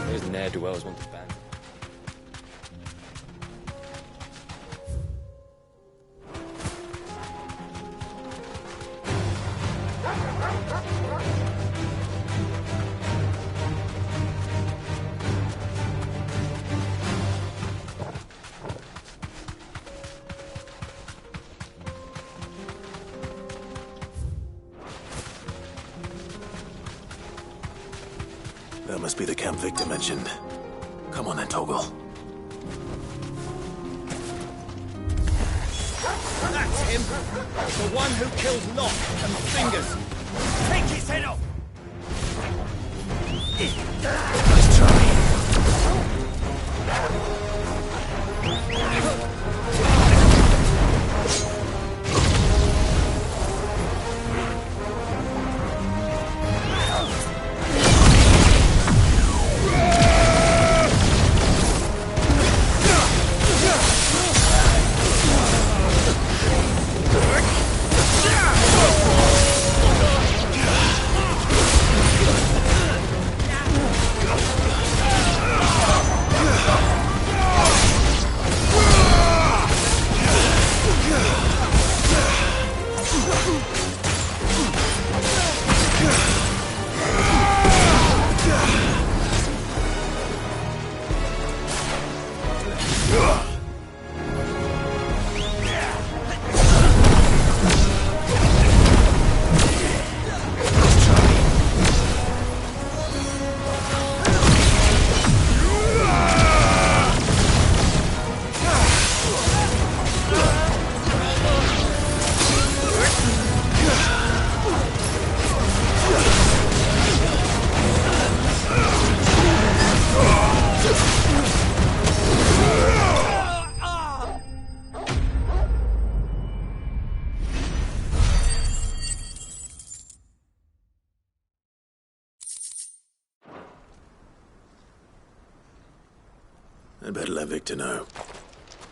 Those ne'er-do-wells want to ban. That must be the camp Victor mentioned. Come on then, Toggle. That's him! The one who killed Locke and Fingers! Take his head off! Nice try. I better let Victor know.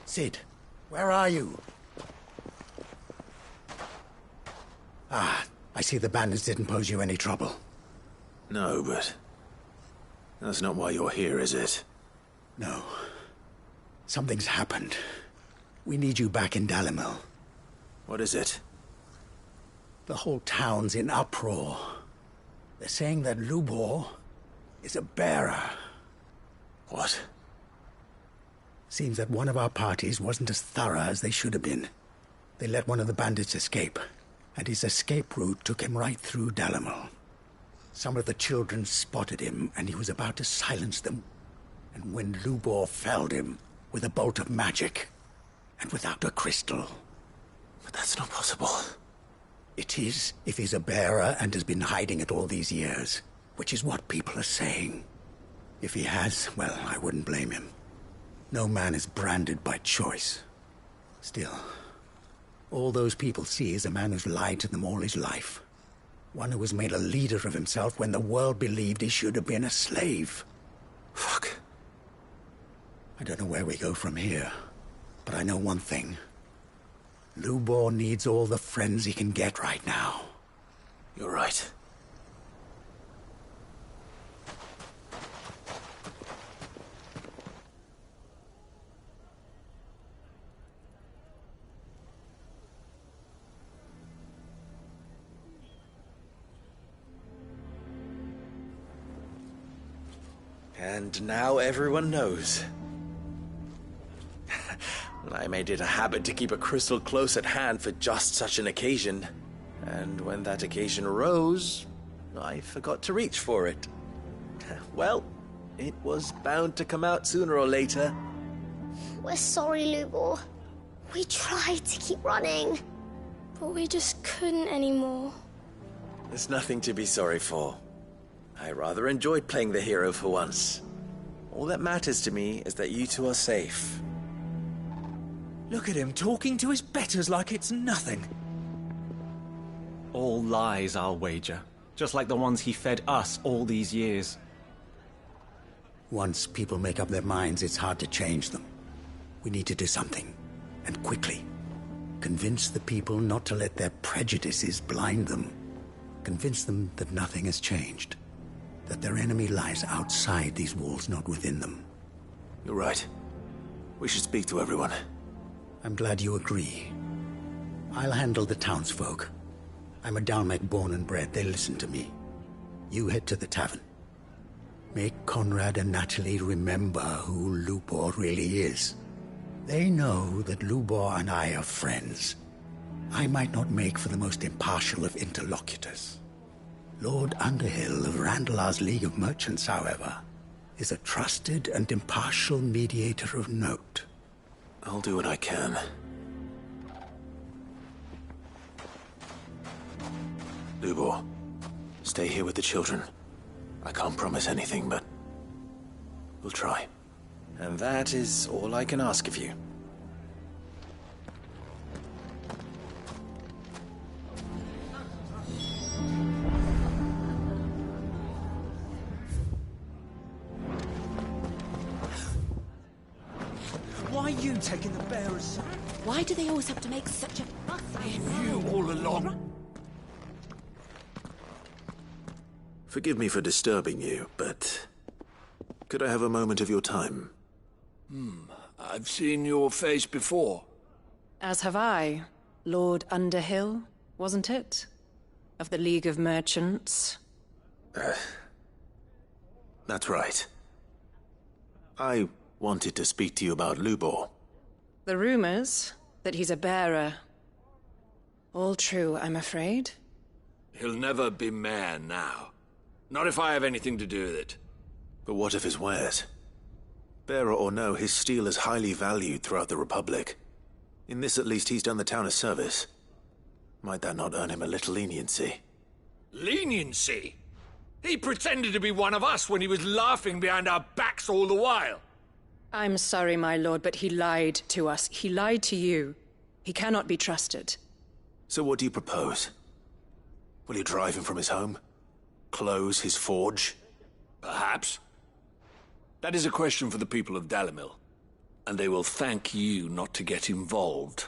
Sid, where are you? Ah, I see the bandits didn't pose you any trouble. No, but that's not why you're here, is it? No. Something's happened. We need you back in Dalimil. What is it? The whole town's in uproar. They're saying that Lubor is a bearer. What? Seems that one of our parties wasn't as thorough as they should have been. They let one of the bandits escape, and his escape route took him right through Dalimil. Some of the children spotted him, and he was about to silence them. And when Lubor felled him with a bolt of magic, and without a crystal. But that's not possible. It is, if he's a bearer and has been hiding it all these years, which is what people are saying. If he has, well, I wouldn't blame him. No man is branded by choice. Still, all those people see is a man who's lied to them all his life. One who was made a leader of himself when the world believed he should have been a slave. Fuck. I don't know where we go from here, but I know one thing. Lubor needs all the friends he can get right now. You're right. And now everyone knows. I made it a habit to keep a crystal close at hand for just such an occasion. And when that occasion arose, I forgot to reach for it. Well, it was bound to come out sooner or later. We're sorry, Lubor. We tried to keep running, but we just couldn't anymore. There's nothing to be sorry for. I rather enjoyed playing the hero for once. All that matters to me is that you two are safe. Look at him talking to his betters like it's nothing. All lies, I'll wager. Just like the ones he fed us all these years. Once people make up their minds, it's hard to change them. We need to do something, and quickly. Convince the people not to let their prejudices blind them. Convince them that nothing has changed. That their enemy lies outside these walls, not within them. You're right. We should speak to everyone. I'm glad you agree. I'll handle the townsfolk. I'm a Dalmec born and bred. They listen to me. You head to the tavern. Make Conrad and Natalie remember who Lubor really is. They know that Lubor and I are friends. I might not make for the most impartial of interlocutors. Lord Underhill of Randalar's League of Merchants, however, is a trusted and impartial mediator of note. I'll do what I can. Lubor, stay here with the children. I can't promise anything, but we'll try. And that is all I can ask of you. Why are you taking the bearers' side? Why do they always have to make such a fuss? I knew all along. Forgive me for disturbing you, but could I have a moment of your time? I've seen your face before. As have I. Lord Underhill, wasn't it? Of the League of Merchants. That's right. I wanted to speak to you about Lubor. The rumors that he's a bearer. All true, I'm afraid. He'll never be mayor now. Not if I have anything to do with it. But what of his wares? Bearer or no, his steel is highly valued throughout the Republic. In this at least he's done the town a service. Might that not earn him a little leniency? Leniency? He pretended to be one of us when he was laughing behind our backs all the while. I'm sorry, my lord, but he lied to us. He lied to you. He cannot be trusted. So what do you propose? Will you drive him from his home? Close his forge? Perhaps. That is a question for the people of Dalimil, and they will thank you not to get involved.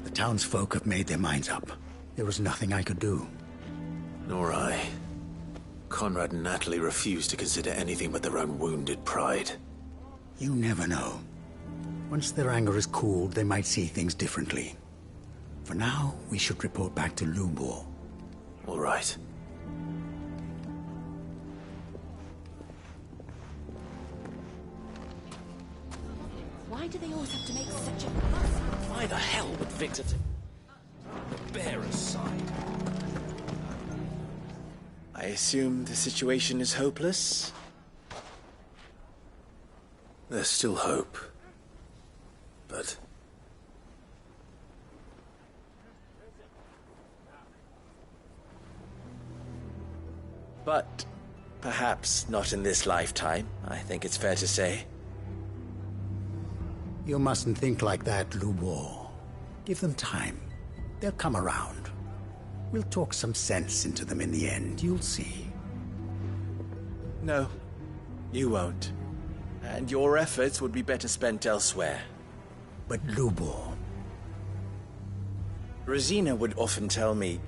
The townsfolk have made their minds up. There was nothing I could do. Nor I. Conrad and Natalie refuse to consider anything but their own wounded pride. You never know. Once their anger is cooled, they might see things differently. For now, we should report back to Lubor. All right. Why do they always have to make such a fuss? Why the hell would Victor take the bearer's side? I assume the situation is hopeless? There's still hope. But But perhaps not in this lifetime, I think it's fair to say. You mustn't think like that, Lubor. Give them time. They'll come around. We'll talk some sense into them in the end, you'll see. No, you won't. And your efforts would be better spent elsewhere. But Lubor... Rosina would often tell me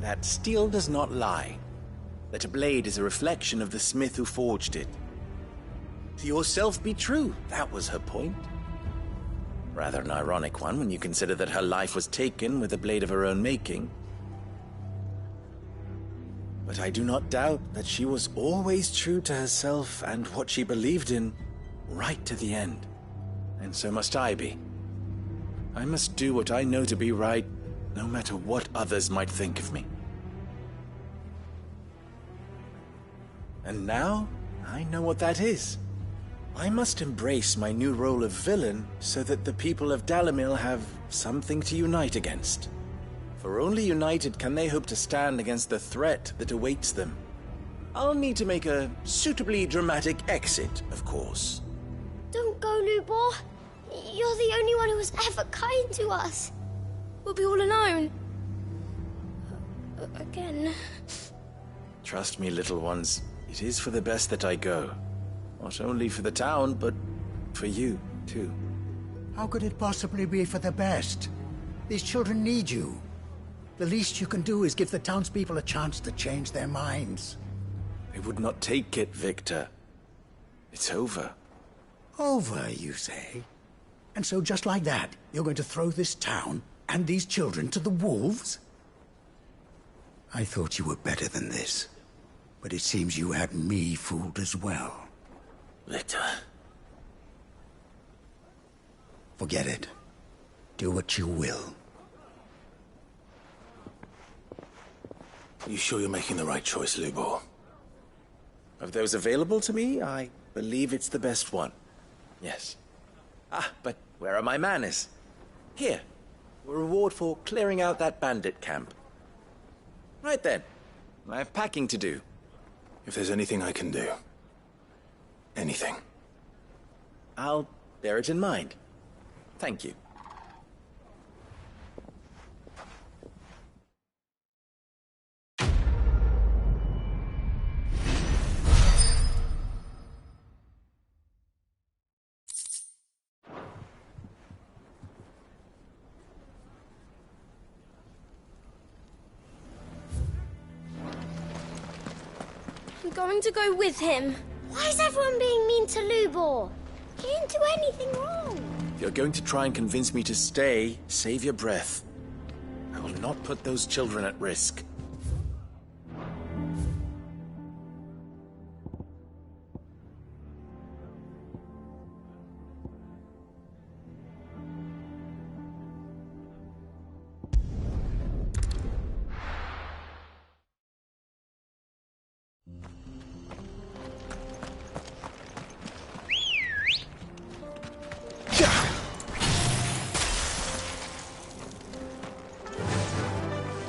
that steel does not lie, that a blade is a reflection of the smith who forged it. To yourself be true, that was her point. Rather an ironic one when you consider that her life was taken with a blade of her own making. But I do not doubt that she was always true to herself and what she believed in, right to the end. And so must I be. I must do what I know to be right, no matter what others might think of me. And now, I know what that is. I must embrace my new role of villain so that the people of Dalamil have something to unite against. For only united can they hope to stand against the threat that awaits them. I'll need to make a suitably dramatic exit, of course. Don't go, Lubor. You're the only one who was ever kind to us. We'll be all alone. Again. Trust me, little ones. It is for the best that I go. Not only for the town, but for you, too. How could it possibly be for the best? These children need you. The least you can do is give the townspeople a chance to change their minds. They would not take it, Victor. It's over. Over, you say? And so just like that, you're going to throw this town and these children to the wolves? I thought you were better than this. But it seems you had me fooled as well. Victor. Forget it. Do what you will. You sure you're making the right choice, Lubor? Of those available to me, I believe it's the best one. Yes. Ah, but where are my manners? Here. A reward for clearing out that bandit camp. Right then. I have packing to do. If there's anything I can do. Anything. I'll bear it in mind. Thank you. I'm going to go with him. Why is everyone being mean to Lubor? He didn't do anything wrong. If you're going to try and convince me to stay, save your breath. I will not put those children at risk.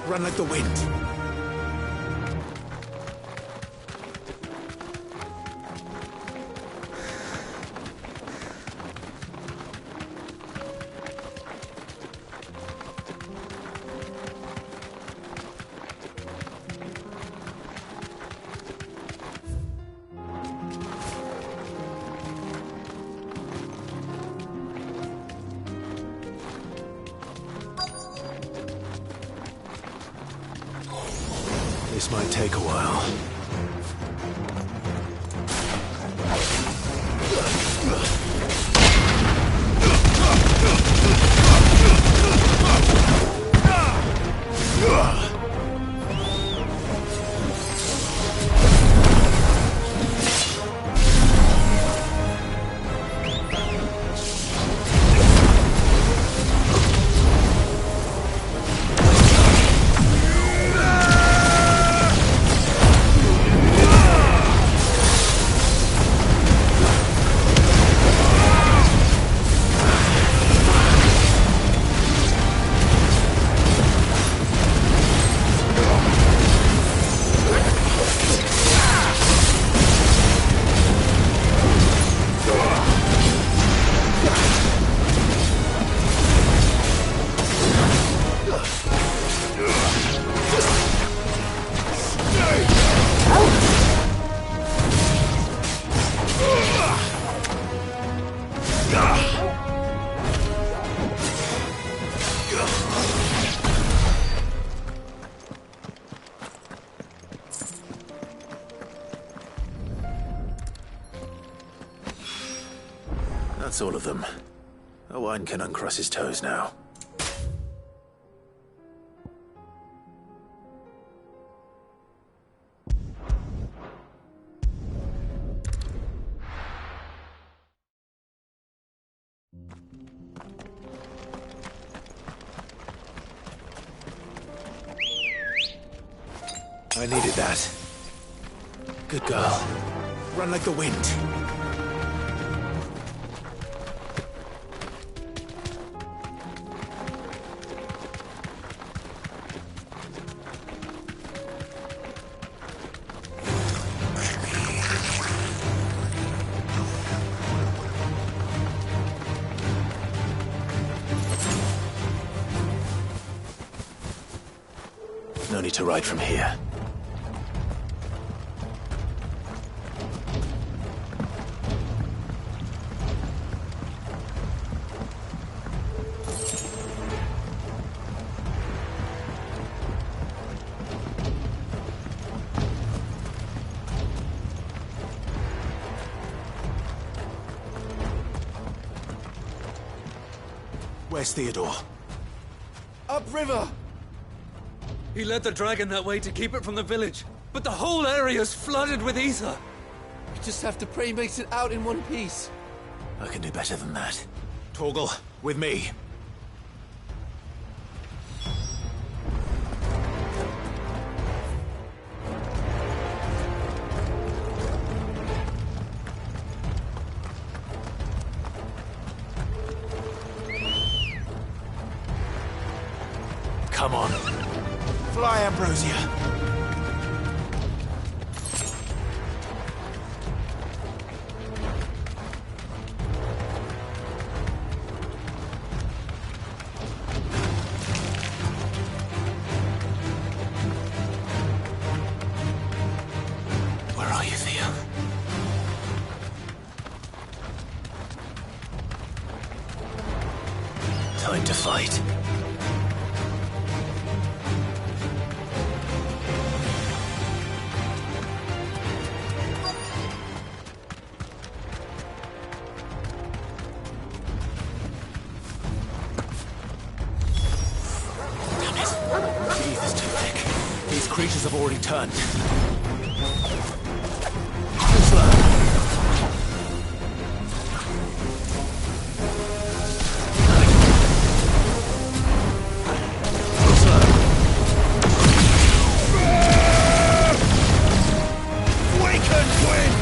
Run like the wind. This might take a while. That's all of them. A No one can uncross his toes now. I needed that. Good girl. Run like the wind. No need to ride from here. Where's Theodore? Upriver! He led the dragon that way to keep it from the village, but the whole area's flooded with ether. We just have to pray he makes it out in one piece. I can do better than that. Torgal, with me. Come on. Fly, Ambrosia. Where are you, Theo? Time to fight. Creatures have already turned. Too slow. Too slow. Waken, wind!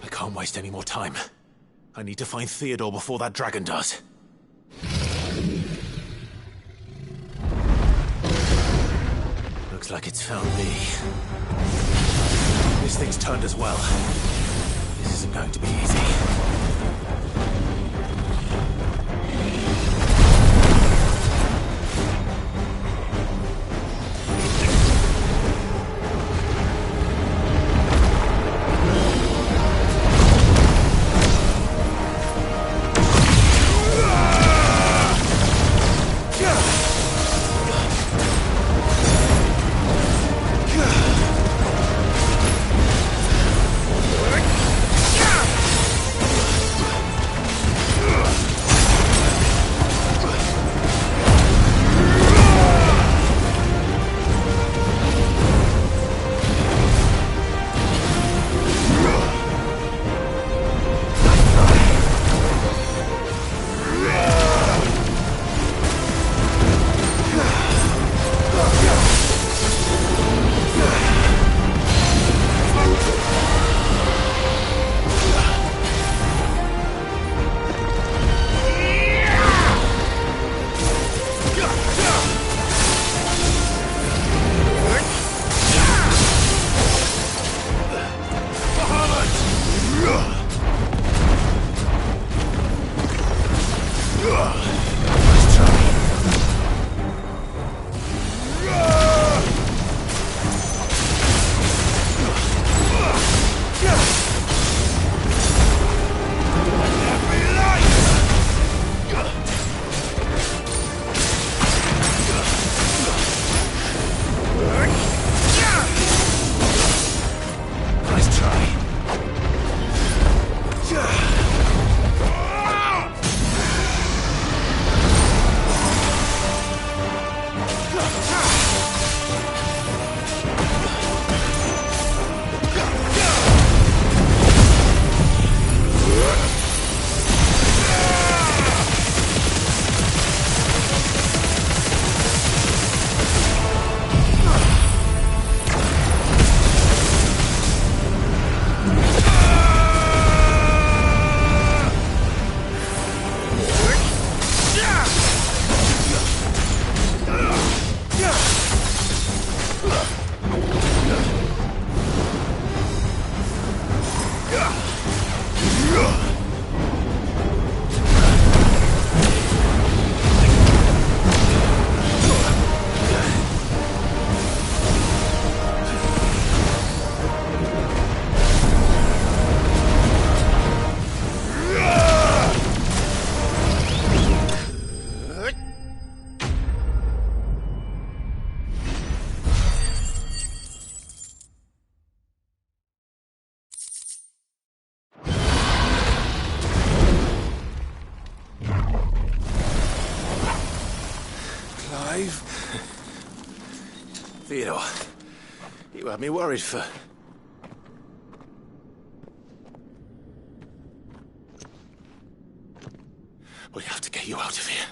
I can't waste any more time. I need to find Theodore before that dragon does. Looks like it's found me. This thing's turned as well. This isn't going to be easy. Theodore, you had me worried for... We have to get you out of here.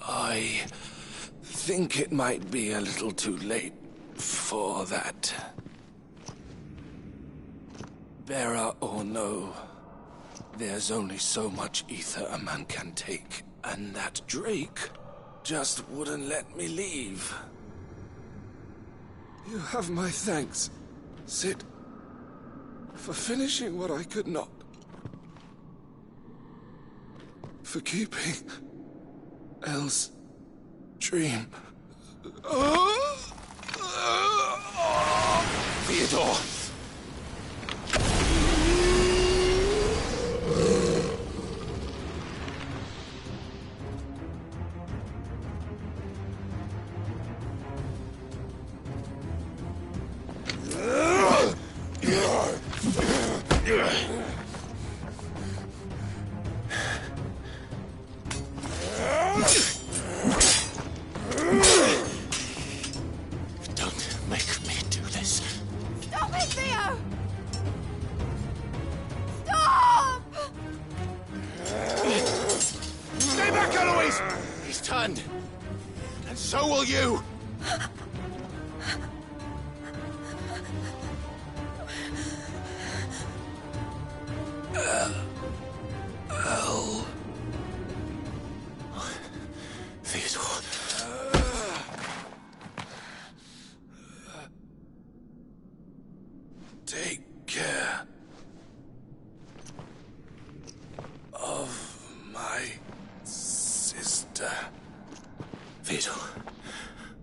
I think it might be a little too late for that. Bearer or no, there's only so much ether a man can take, and that Drake just wouldn't let me leave. You have my thanks, Sid, for finishing what I could not. For keeping Elle's dream. Theodore! Don't make me do this. Stop it, Theo! Stop! Stay back, Eloise! He's turned. And so will you! Elle. Theodore. Take care of my sister. Theodore,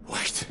wait.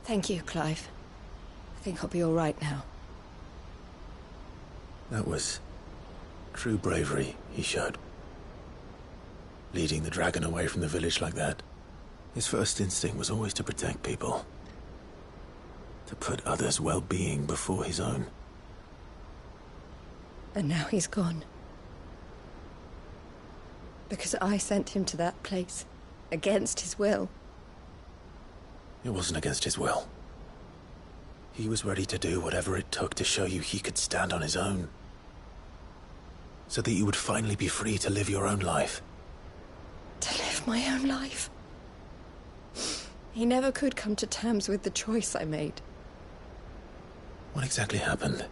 Thank you, Clive. I think I'll be all right now. That was true bravery he showed. Leading the dragon away from the village like that. His first instinct was always to protect people. To put others' well-being before his own. And now he's gone. Because I sent him to that place, against his will. It wasn't against his will. He was ready to do whatever it took to show you he could stand on his own. So that you would finally be free to live your own life. To live my own life? He never could come to terms with the choice I made. What exactly happened?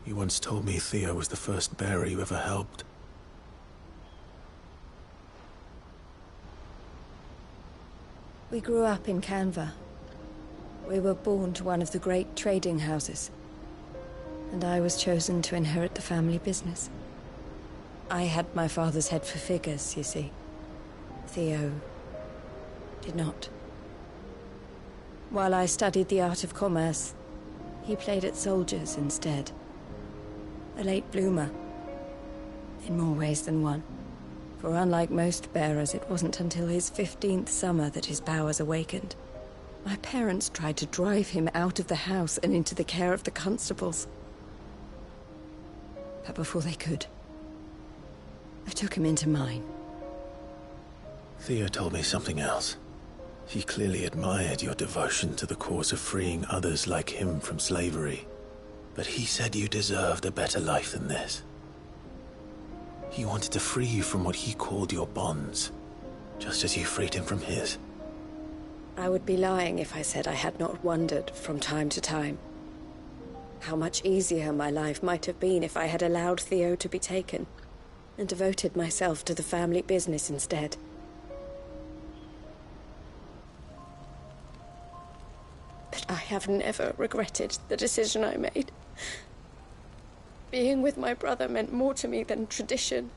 You once told me Theo was the first bearer you ever helped. We grew up in Canva. We were born to one of the great trading houses. And I was chosen to inherit the family business. I had my father's head for figures, you see. Theo did not. While I studied the art of commerce, he played at soldiers instead. A late bloomer. In more ways than one. For unlike most bearers, it wasn't until his 15th summer that his powers awakened. My parents tried to drive him out of the house and into the care of the constables. But before they could, I took him into mine. Theo told me something else. He clearly admired your devotion to the cause of freeing others like him from slavery. But he said you deserved a better life than this. He wanted to free you from what he called your bonds, just as you freed him from his. I would be lying if I said I had not wondered from time to time how much easier my life might have been if I had allowed Theo to be taken and devoted myself to the family business instead. But I have never regretted the decision I made. Being with my brother meant more to me than tradition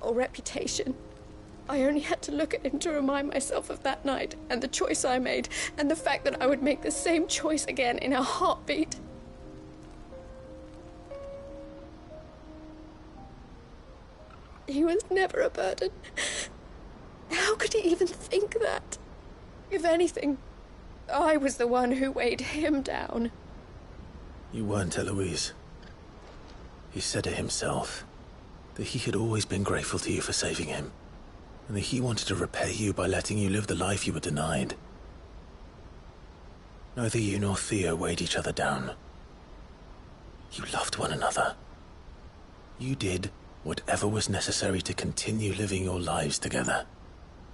or reputation. I only had to look at him to remind myself of that night and the choice I made and the fact that I would make the same choice again in a heartbeat. He was never a burden. How could he even think that? If anything, I was the one who weighed him down. You weren't, Eloise. He said it himself, that he had always been grateful to you for saving him, and that he wanted to repay you by letting you live the life you were denied. Neither you nor Theo weighed each other down. You loved one another. You did whatever was necessary to continue living your lives together,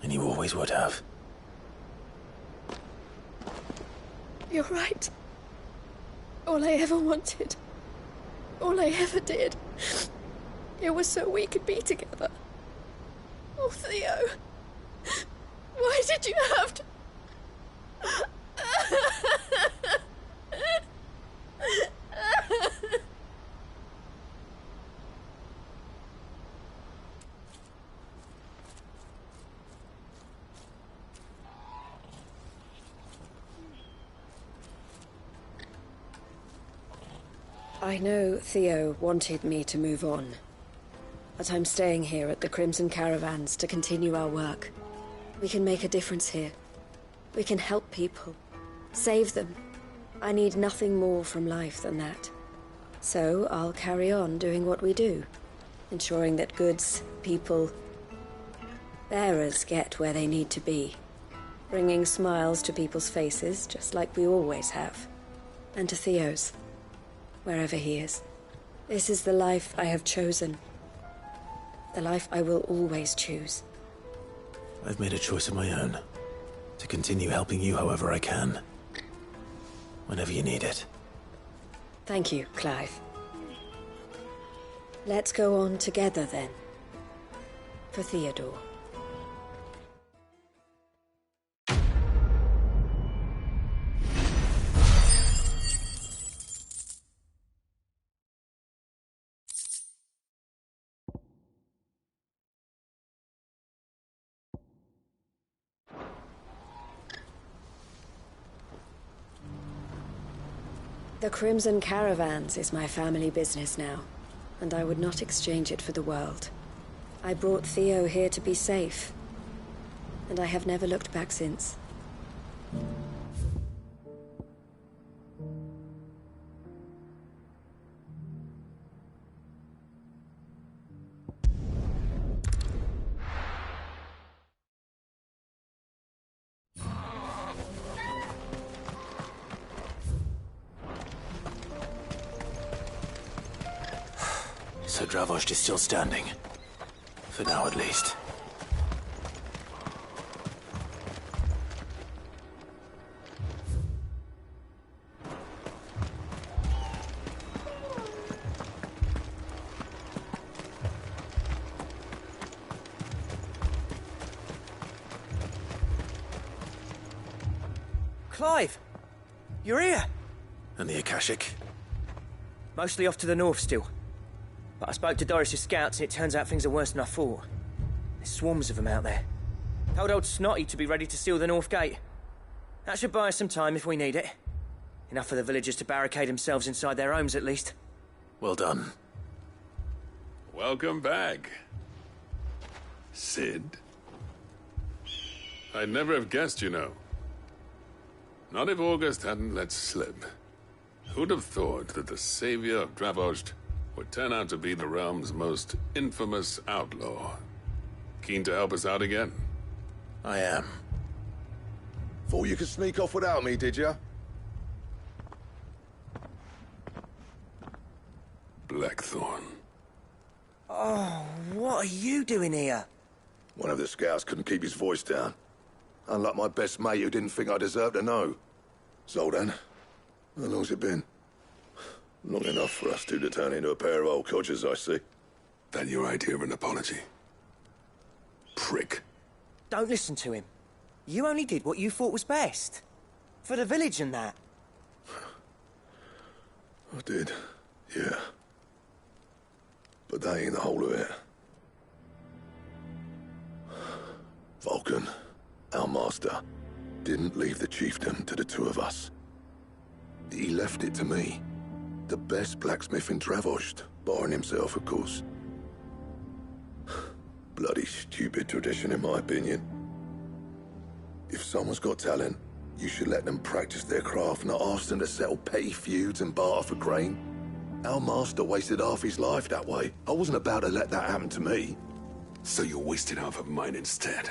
and you always would have. You're right. All I ever wanted, all I ever did, it was so we could be together. Oh, Theo, why did you have to... I know Theo wanted me to move on, but I'm staying here at the Crimson Caravans to continue our work. We can make a difference here. We can help people, save them. I need nothing more from life than that. So I'll carry on doing what we do, ensuring that goods, people, bearers get where they need to be, bringing smiles to people's faces just like we always have, and to Theo's. Wherever he is. This is the life I have chosen. The life I will always choose. I've made a choice of my own. To continue helping you however I can. Whenever you need it. Thank you, Clive. Let's go on together then. For Theodore. The Crimson Caravans is my family business now, and I would not exchange it for the world. I brought Theo here to be safe, and I have never looked back since. So Dravost is still standing. For now, at least. Clive! You're here! And the Akashic? Mostly off to the north still. But I spoke to Doris's scouts and it turns out things are worse than I thought. There's swarms of them out there. Told old Snotty to be ready to seal the north gate. That should buy us some time if we need it. Enough for the villagers to barricade themselves inside their homes at least. Well done. Welcome back, Sid. I'd never have guessed, you know. Not if August hadn't let slip. Who'd have thought that the savior of Dravost would turn out to be the realm's most infamous outlaw? Keen to help us out again? I am. Thought you could sneak off without me, did ya? Blackthorn. Oh, what are you doing here? One of the scouts couldn't keep his voice down. Unlike my best mate who didn't think I deserved to know. Zoldan, how long's it been? Long enough for us two to turn into a pair of old codgers, I see. That your idea of an apology? Prick. Don't listen to him. You only did what you thought was best. For the village and that. I did, yeah. But that ain't the whole of it. Vulcan, our master, didn't leave the chiefdom to the two of us. He left it to me. The best blacksmith in Dravost, barring himself, of course. Bloody stupid tradition, in my opinion. If someone's got talent, you should let them practice their craft, not ask them to settle petty feuds and barter for grain. Our master wasted half his life that way. I wasn't about to let that happen to me. So you wasted half of mine instead?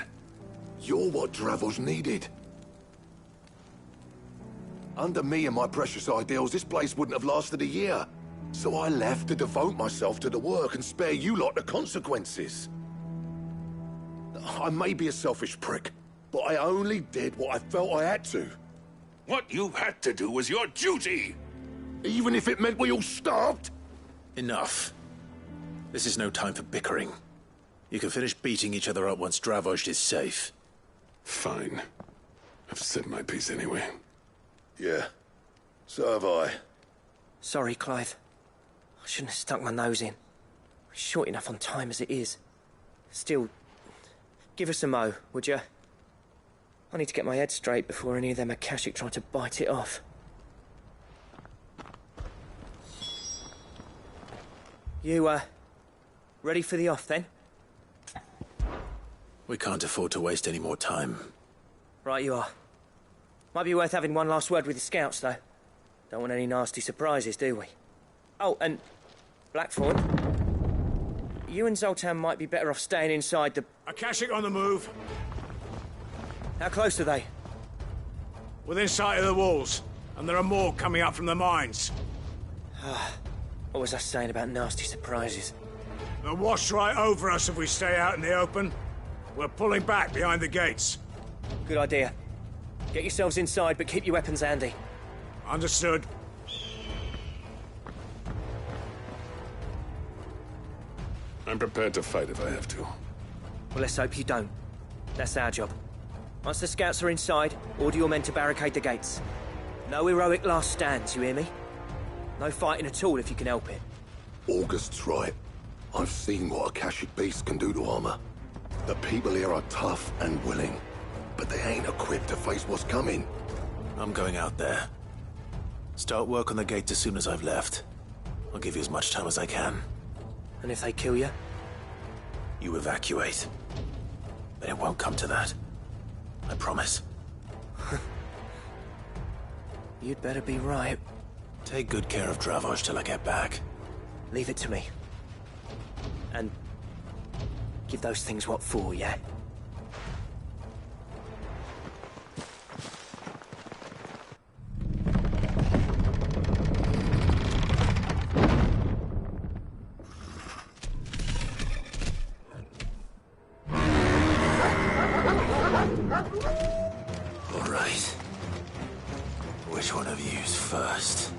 You're what Dravost needed. Under me and my precious ideals, this place wouldn't have lasted a year. So I left to devote myself to the work and spare you lot the consequences. I may be a selfish prick, but I only did what I felt I had to. What you had to do was your duty! Even if it meant we all starved? Enough. This is no time for bickering. You can finish beating each other up once Dravost is safe. Fine. I've said my piece anyway. Yeah, so have I. Sorry, Clive. I shouldn't have stuck my nose in. We're short enough on time as it is. Still, give us a mo, would you? I need to get my head straight before any of them Akashic try to bite it off. You, ready for the off, then? We can't afford to waste any more time. Right you are. Might be worth having one last word with the scouts, though. Don't want any nasty surprises, do we? Oh, and Blackthorn, you and Zoltan might be better off staying inside the... Akashic on the move. How close are they? Within sight of the walls, and there are more coming up from the mines. What was I saying about nasty surprises? They'll wash right over us if we stay out in the open. We're pulling back behind the gates. Good idea. Get yourselves inside, but keep your weapons handy. Understood. I'm prepared to fight if I have to. Well, let's hope you don't. That's our job. Once the scouts are inside, order your men to barricade the gates. No heroic last stands, you hear me? No fighting at all if you can help it. August's right. I've seen what Akashic beasts can do to armor. The people here are tough and willing, but they ain't equipped to face what's coming. I'm going out there. Start work on the gate as soon as I've left. I'll give you as much time as I can. And if they kill you? You evacuate. But it won't come to that. I promise. You'd better be right. Take good care of Dravoj till I get back. Leave it to me. And give those things what for, yeah? All right. Which one of you's first?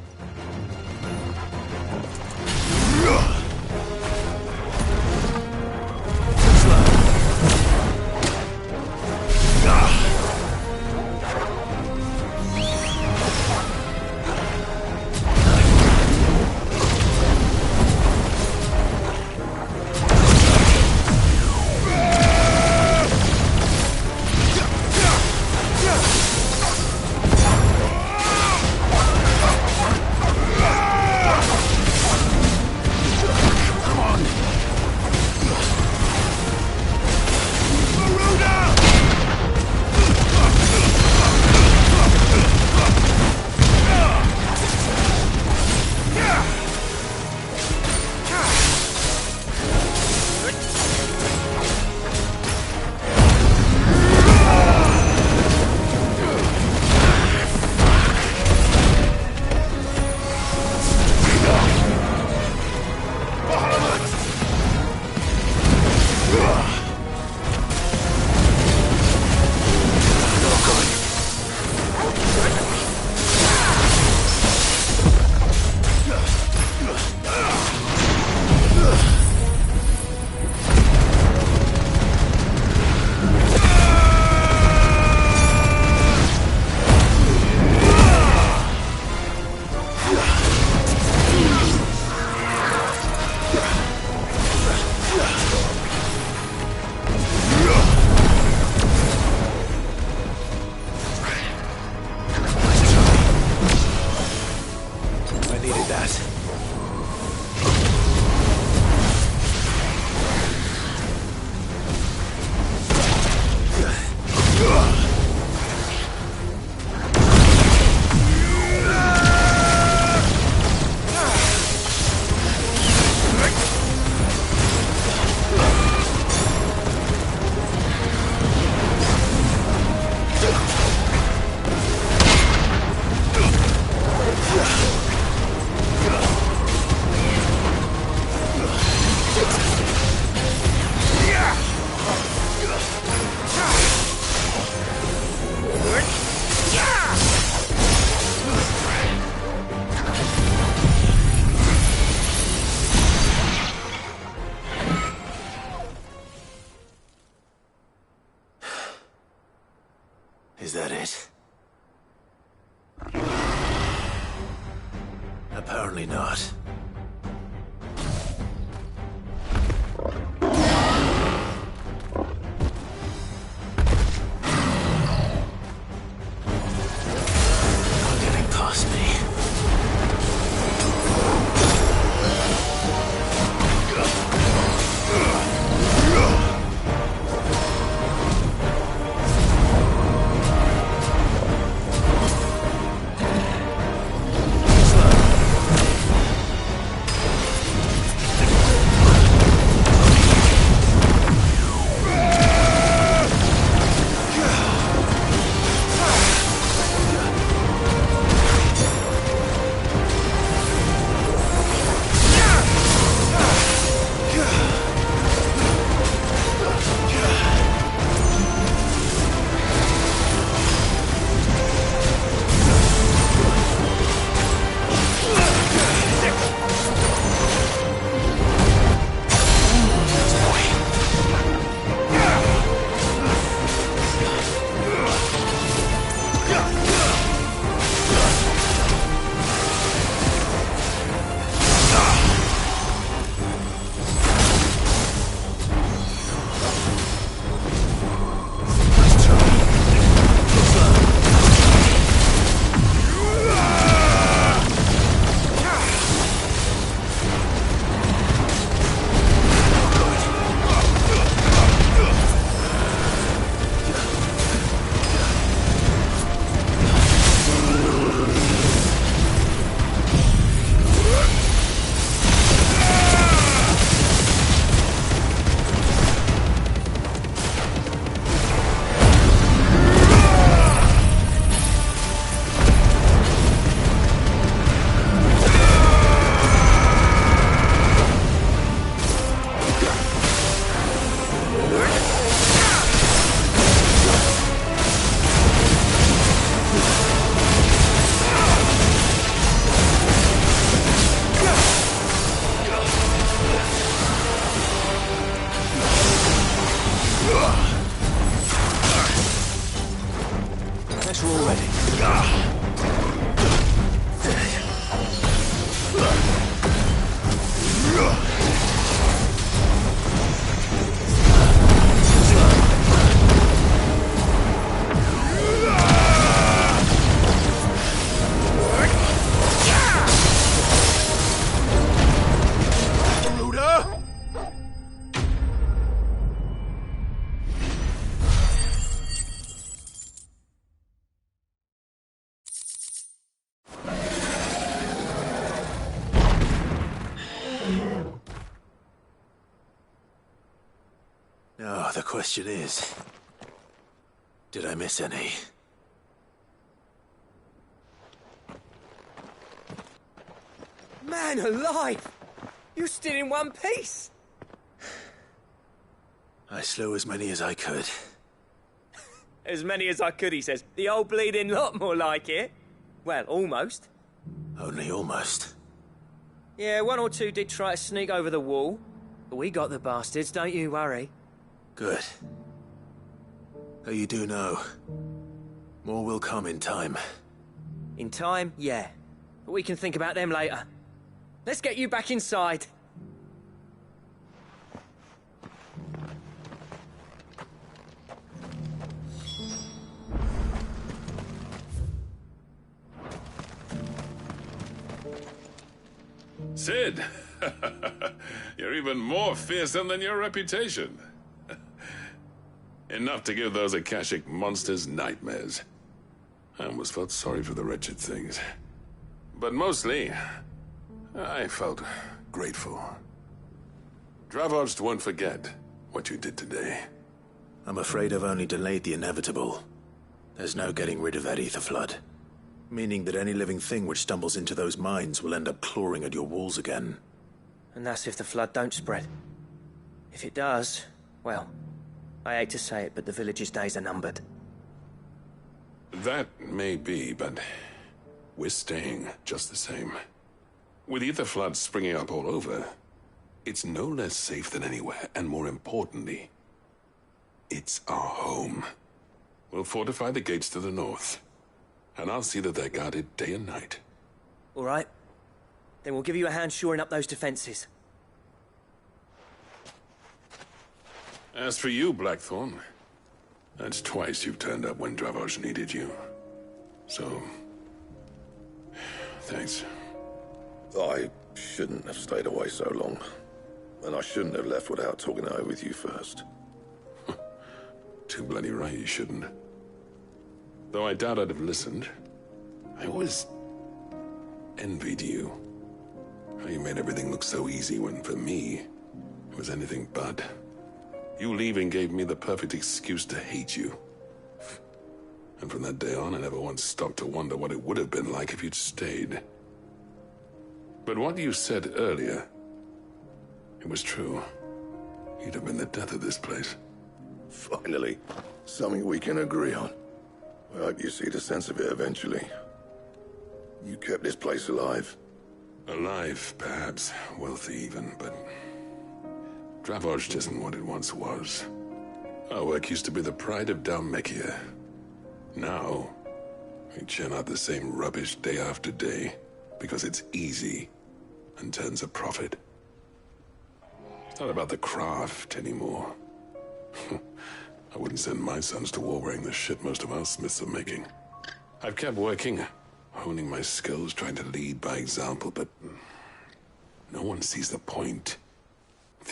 Is that it? Apparently not. Not getting past me. Guess we're all ready. Now, the question is, did I miss any? Man alive! You still in one piece! I slew as many as I could. As many as I could, he says. The old bleeding lot, more like it. Well, almost. Only almost. Yeah, one or two did try to sneak over the wall. But we got the bastards, don't you worry. Good. Though you do know, more will come in time. In time, yeah. But we can think about them later. Let's get you back inside. Sid! You're even more fearsome than your reputation. Enough to give those Akashic monsters nightmares. I almost felt sorry for the wretched things. But mostly, I felt grateful. Dravovst won't forget what you did today. I'm afraid I've only delayed the inevitable. There's no getting rid of that ether flood. Meaning that any living thing which stumbles into those mines will end up clawing at your walls again. And that's if the flood don't spread. If it does, well, I hate to say it, but the village's days are numbered. That may be, but we're staying just the same. With ether floods springing up all over, it's no less safe than anywhere, and more importantly, it's our home. We'll fortify the gates to the north, and I'll see that they're guarded day and night. All right. Then we'll give you a hand shoring up those defenses. As for you, Blackthorn, that's twice you've turned up when Dravos needed you. So, thanks. I shouldn't have stayed away so long. And I shouldn't have left without talking it over with you first. Too bloody right you shouldn't. Though I doubt I'd have listened. I always envied you. How you made everything look so easy when, for me, it was anything but. You leaving gave me the perfect excuse to hate you. And from that day on, I never once stopped to wonder what it would have been like if you'd stayed. But what you said earlier, it was true. You'd have been the death of this place. Finally, something we can agree on. I hope you see the sense of it eventually. You kept this place alive. Alive, perhaps. Wealthy even, but Dravos isn't what it once was. Our work used to be the pride of Dalmekia. Now, we churn out the same rubbish day after day because it's easy and turns a profit. It's not about the craft anymore. I wouldn't send my sons to war wearing the shit most of our smiths are making. I've kept working, honing my skills, trying to lead by example, but no one sees the point.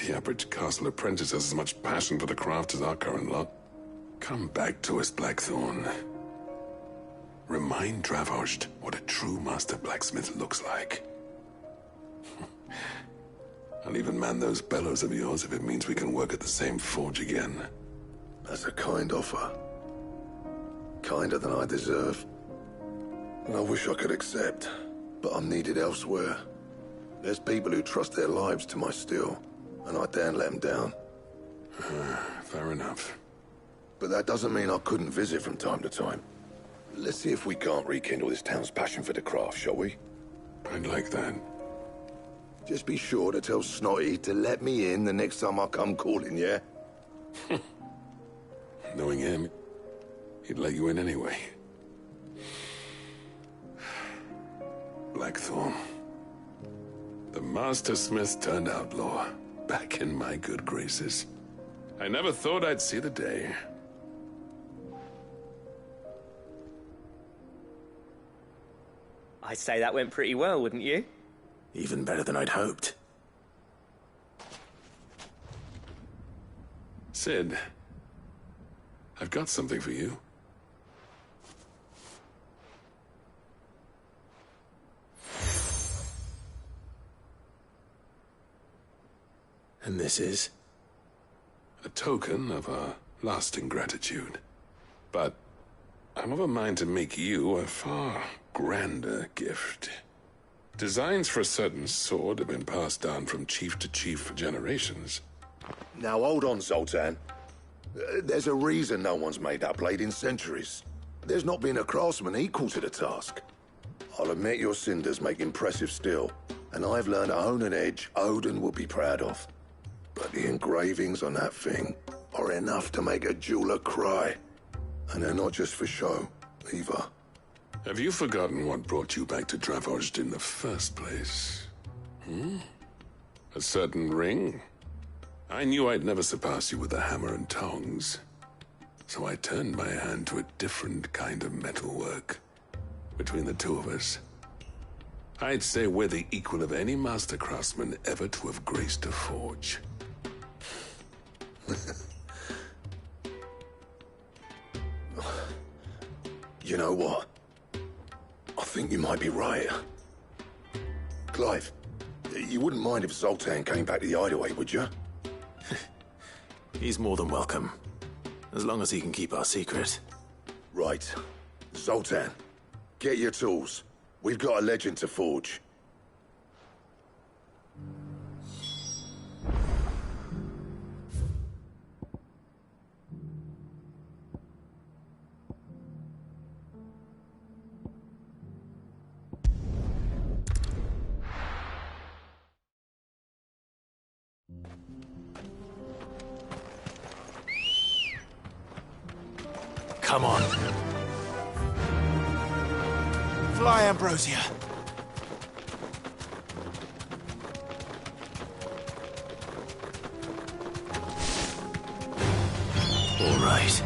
The average castle apprentice has as much passion for the craft as our current lot. Come back to us, Blackthorn. Remind Dravos what a true master blacksmith looks like. I'll even man those bellows of yours if it means we can work at the same forge again. That's a kind offer. Kinder than I deserve. And I wish I could accept, but I'm needed elsewhere. There's people who trust their lives to my steel, and I daren't let them down. Fair enough. But that doesn't mean I couldn't visit from time to time. Let's see if we can't rekindle this town's passion for the craft, shall we? I'd like that. Just be sure to tell Snotty to let me in the next time I come calling, yeah? Knowing him, he'd let you in anyway. Blackthorn. The Master Smith turned outlaw, back in my good graces. I never thought I'd see the day. I'd say that went pretty well, wouldn't you? Even better than I'd hoped. Sid, I've got something for you. And this is? A token of our lasting gratitude. But I'm of a mind to make you a far grander gift. Designs for a certain sword have been passed down from chief to chief for generations. Now hold on, Zoltan. There's a reason no one's made that blade in centuries. There's not been a craftsman equal to the task. I'll admit your cinders make impressive steel, and I've learned to own an edge Odin will be proud of. But the engravings on that thing are enough to make a jeweler cry. And they're not just for show, either. Have you forgotten what brought you back to Dravozd in the first place? A certain ring? I knew I'd never surpass you with the hammer and tongs. So I turned my hand to a different kind of metalwork. Between the two of us, I'd say we're the equal of any master craftsman ever to have graced a forge. You know what? I think you might be right. Clive, you wouldn't mind if Zoltan came back to the Hideaway, would you? He's more than welcome. As long as he can keep our secret. Right. Zoltan, get your tools. We've got a legend to forge. Come on. Fly, Ambrosia. All right.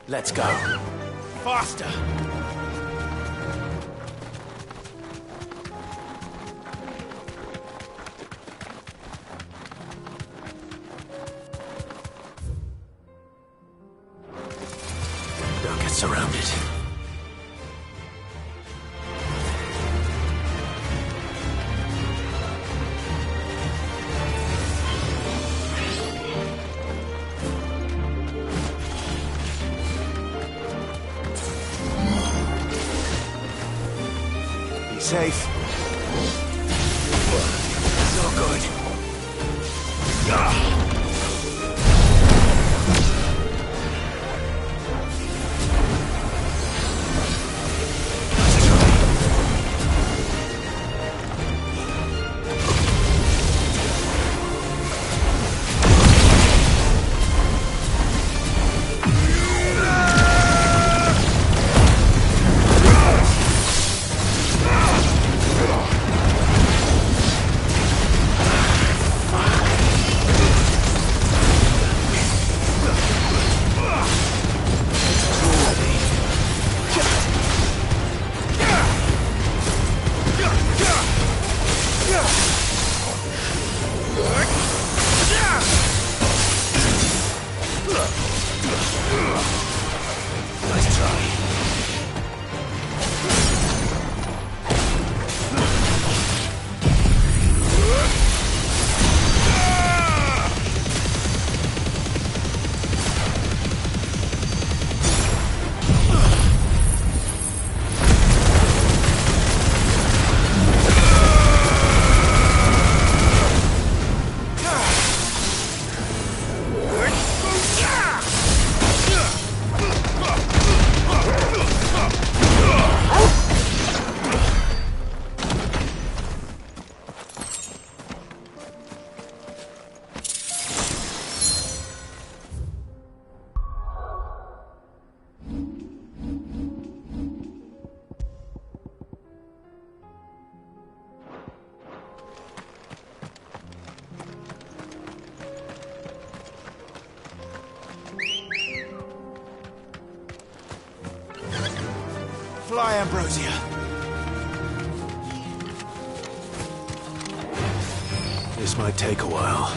Let's go. Faster! Don't get surrounded. Safe. So good. Fly, Ambrosia. This might take a while.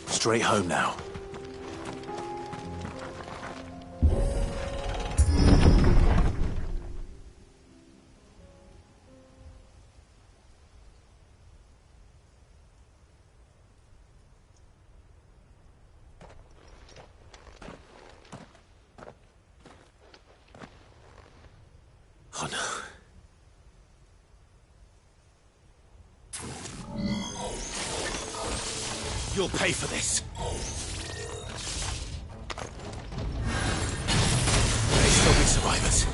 Straight home now. Oh no. You'll pay for this. May still be survivors.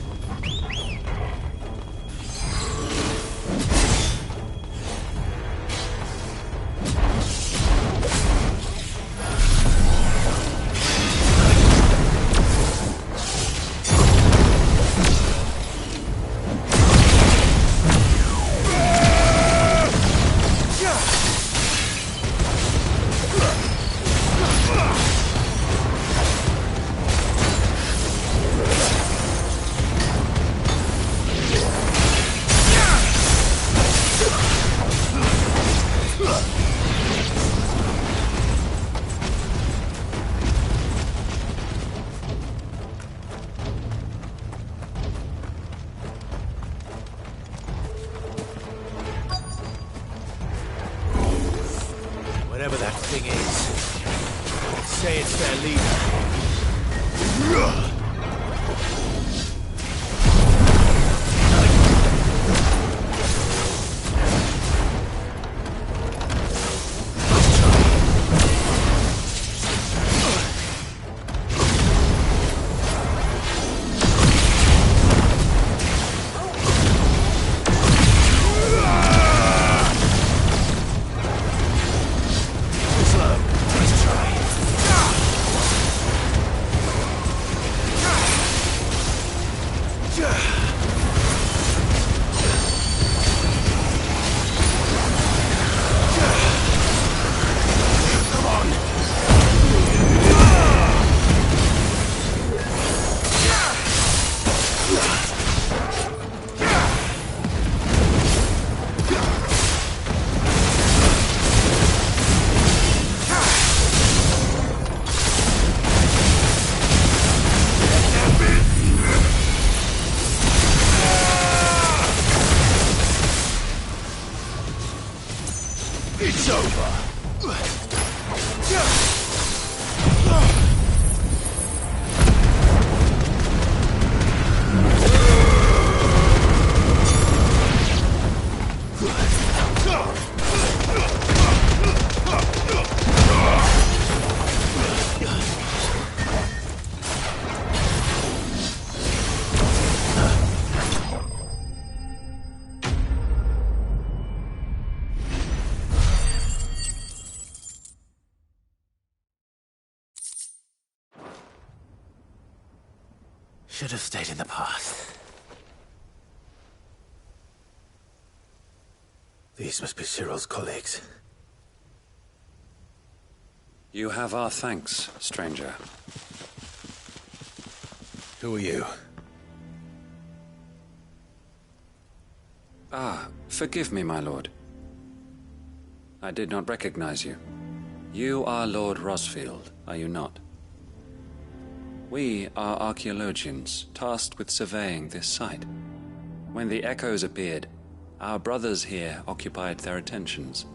Whatever that thing is, say it's their leader. Should have stayed in the past. These must be Cyril's colleagues. You have our thanks, stranger. Who are you? Ah, forgive me, my lord. I did not recognize you. You are Lord Rosfield, are you not? We are archaeologians, tasked with surveying this site. When the echoes appeared, our brothers here occupied their attentions.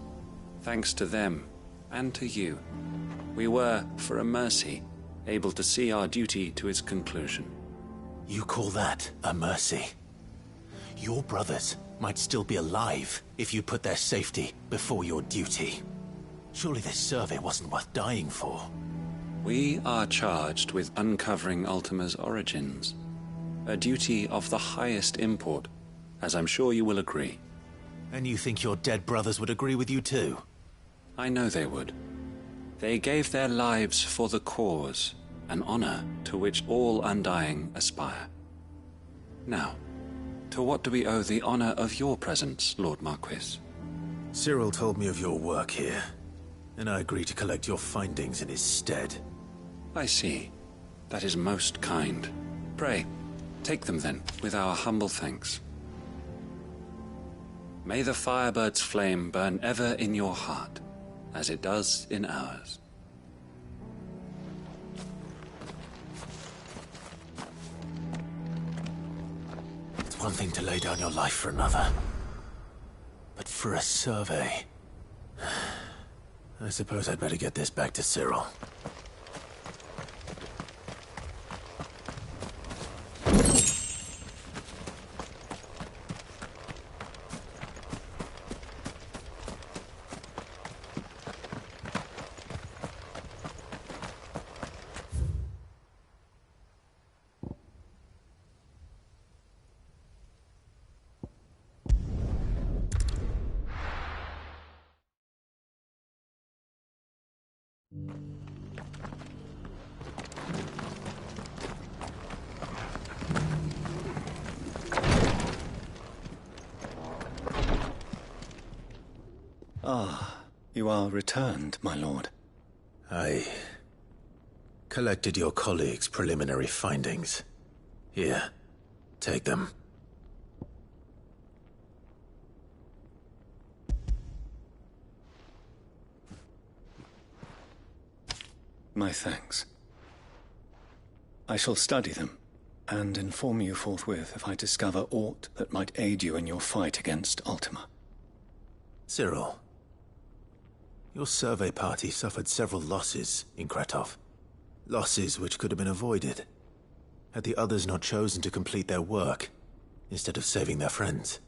Thanks to them, and to you, we were, for a mercy, able to see our duty to its conclusion. You call that a mercy? Your brothers might still be alive if you put their safety before your duty. Surely this survey wasn't worth dying for. We are charged with uncovering Ultima's origins. A duty of the highest import, as I'm sure you will agree. And you think your dead brothers would agree with you too? I know they would. They gave their lives for the cause, an honor to which all Undying aspire. Now, to what do we owe the honor of your presence, Lord Marquis? Cyril told me of your work here, and I agreed to collect your findings in his stead. I see. That is most kind. Pray, take them then, with our humble thanks. May the Firebird's flame burn ever in your heart, as it does in ours. It's one thing to lay down your life for another, but for a survey... I suppose I'd better get this back to Cyril. Ah, you are returned, my lord. I collected your colleagues' preliminary findings. Here, take them. My thanks. I shall study them, and inform you forthwith if I discover aught that might aid you in your fight against Ultima. Cyril, your survey party suffered several losses in Kretov. Losses which could have been avoided, had the others not chosen to complete their work, instead of saving their friends.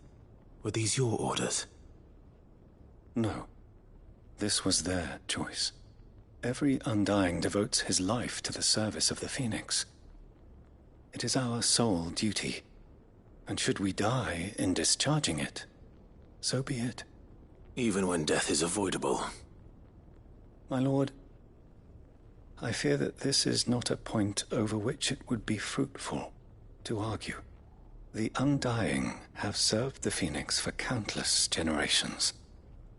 Were these your orders? No. This was their choice. Every Undying devotes his life to the service of the Phoenix. It is our sole duty, and should we die in discharging it, so be it. Even when death is avoidable. My lord, I fear that this is not a point over which it would be fruitful to argue. The Undying have served the Phoenix for countless generations,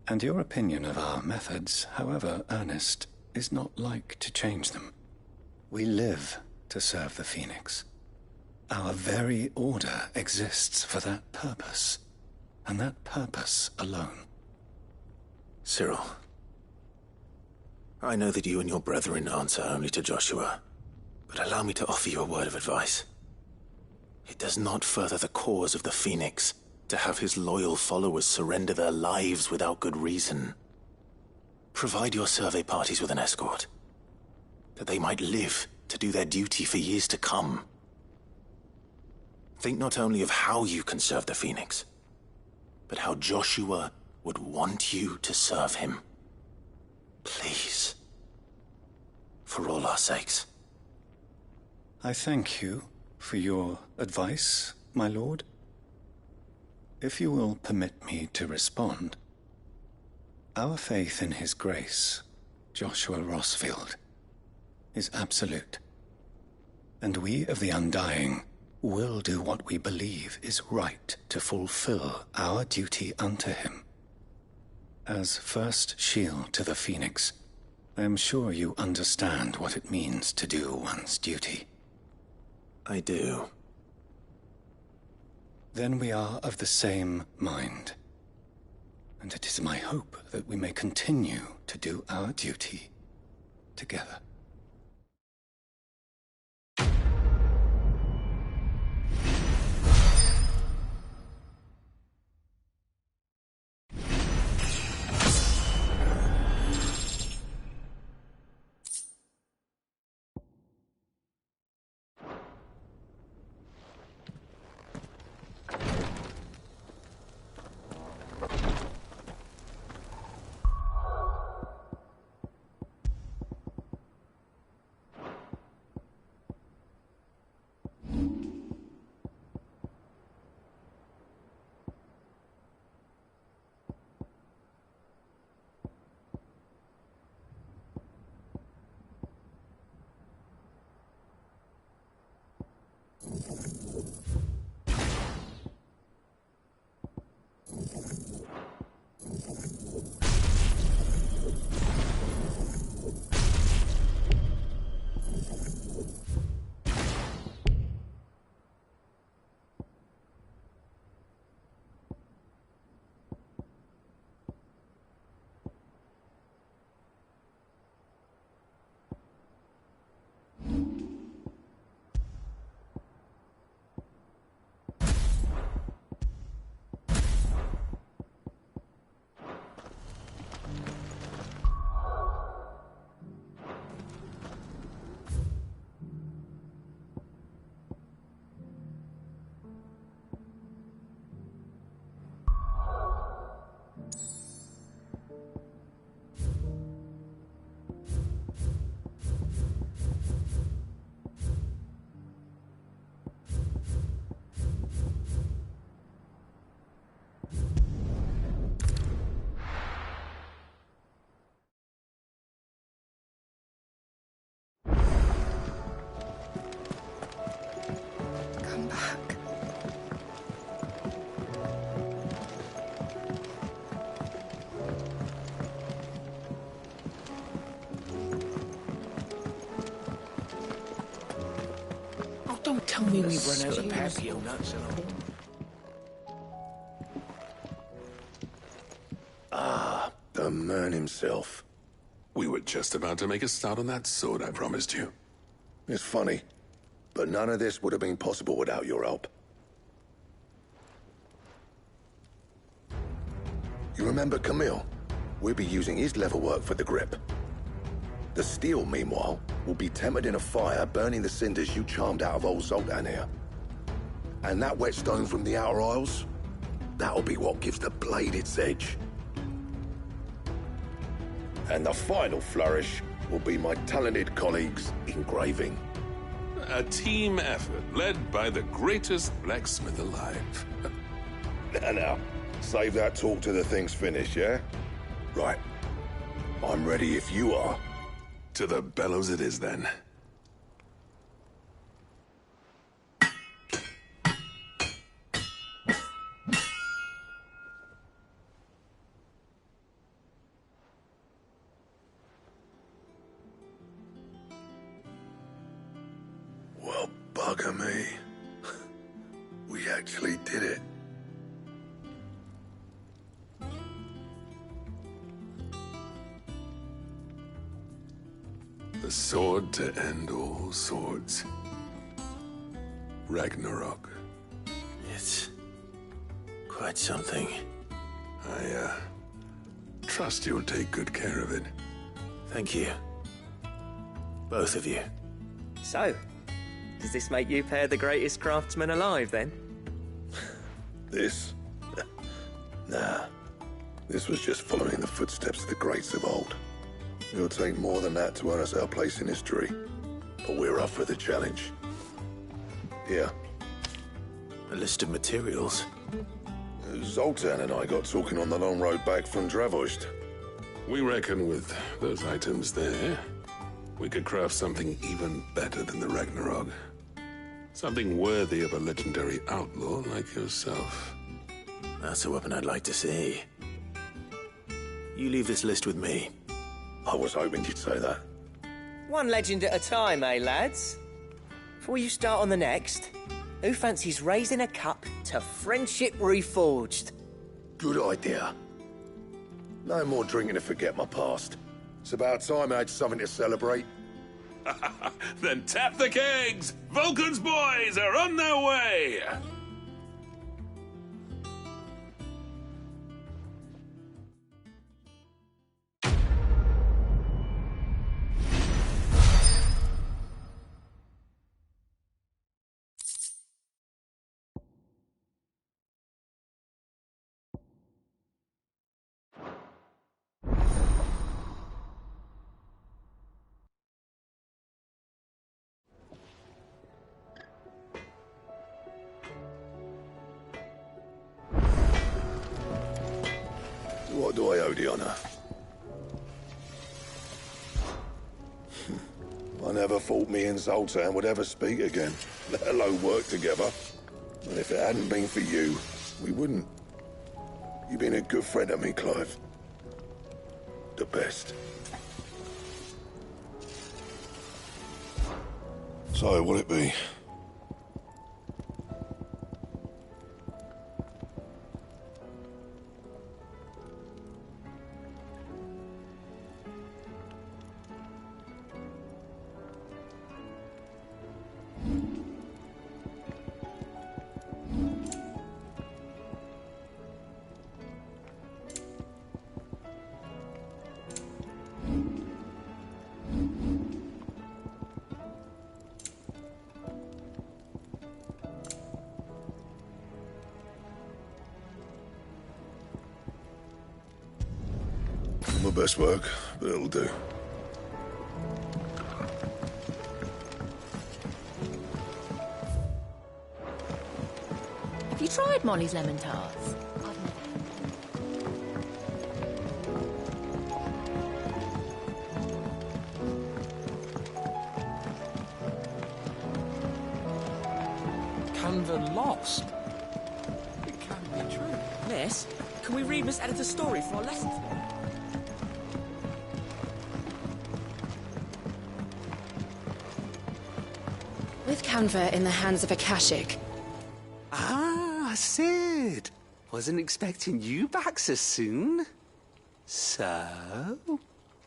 and your opinion of our methods, however earnest, is not like to change them. We live to serve the Phoenix. Our very order exists for that purpose, and that purpose alone. Cyril, I know that you and your brethren answer only to Joshua, but allow me to offer you a word of advice. It does not further the cause of the Phoenix to have his loyal followers surrender their lives without good reason. Provide your survey parties with an escort, that they might live to do their duty for years to come. Think not only of how you can serve the Phoenix, but how Joshua would want you to serve him. Please. For all our sakes. I thank you for your advice, my lord. If you will permit me to respond, our faith in his grace, Joshua Rosfield, is absolute, and we of the Undying will do what we believe is right to fulfill our duty unto him. As first shield to the Phoenix, I am sure you understand what it means to do one's duty. I do. Then we are of the same mind. And it is my hope that we may continue to do our duty together. Don't tell me we've run out of Papio nuts and all. The man himself. We were just about to make a start on that sword I promised you. It's funny, but none of this would have been possible without your help. You remember Camille? We'll be using his leatherwork for the grip. The steel, meanwhile, will be tempered in a fire, burning the cinders you charmed out of old Zoltan here. And that whetstone from the Outer Isles, that'll be what gives the blade its edge. And the final flourish will be my talented colleagues' engraving. A team effort led by the greatest blacksmith alive. Now, save that talk till the thing's finished, yeah? Right. I'm ready if you are. To the bellows it is, then. Well, bugger me. We actually did it. The sword to end all swords. Ragnarok. It's quite something. I trust you'll take good care of it. Thank you. Both of you. So, does this make you pair the greatest craftsmen alive, then? This? Nah. This was just following the footsteps of the greats of old. It'll take more than that to earn us our place in history. But we're up for the challenge. Here. A list of materials. Zoltan and I got talking on the long road back from Dravost. We reckon with those items there, we could craft something even better than the Ragnarok. Something worthy of a legendary outlaw like yourself. That's a weapon I'd like to see. You leave this list with me. I was hoping you'd say that. One legend at a time, eh, lads? Before you start on the next, who fancies raising a cup to friendship reforged? Good idea. No more drinking to forget my past. It's about time I had something to celebrate. Then tap the kegs! Vulcan's boys are on their way! What do I owe the honour? I never thought me and Zoltan would ever speak again, let alone work together. And if it hadn't been for you, we wouldn't. You've been a good friend of me, Clive. The best. So, what'll it be? My best work, but it'll do. Have you tried Molly's lemon tarts? Canva lost. It can't be true. Miss, can we read Miss Editor's story for our lesson tomorrow? With Canva in the hands of Akashic. Ah, Sid. Wasn't expecting you back so soon. So,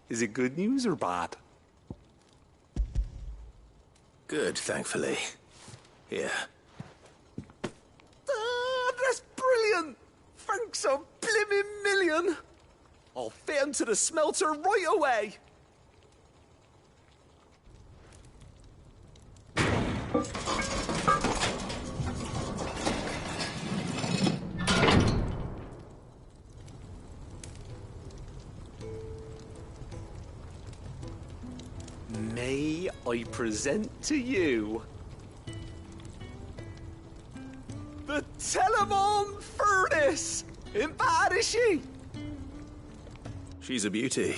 is it good news or bad? Good, thankfully. Here. Ah, that's brilliant! Thanks a blimmin' million! I'll fit 'em to the smelter right away! May I present to you the Telemon Furnace! Ain't bad, is she? She's a beauty.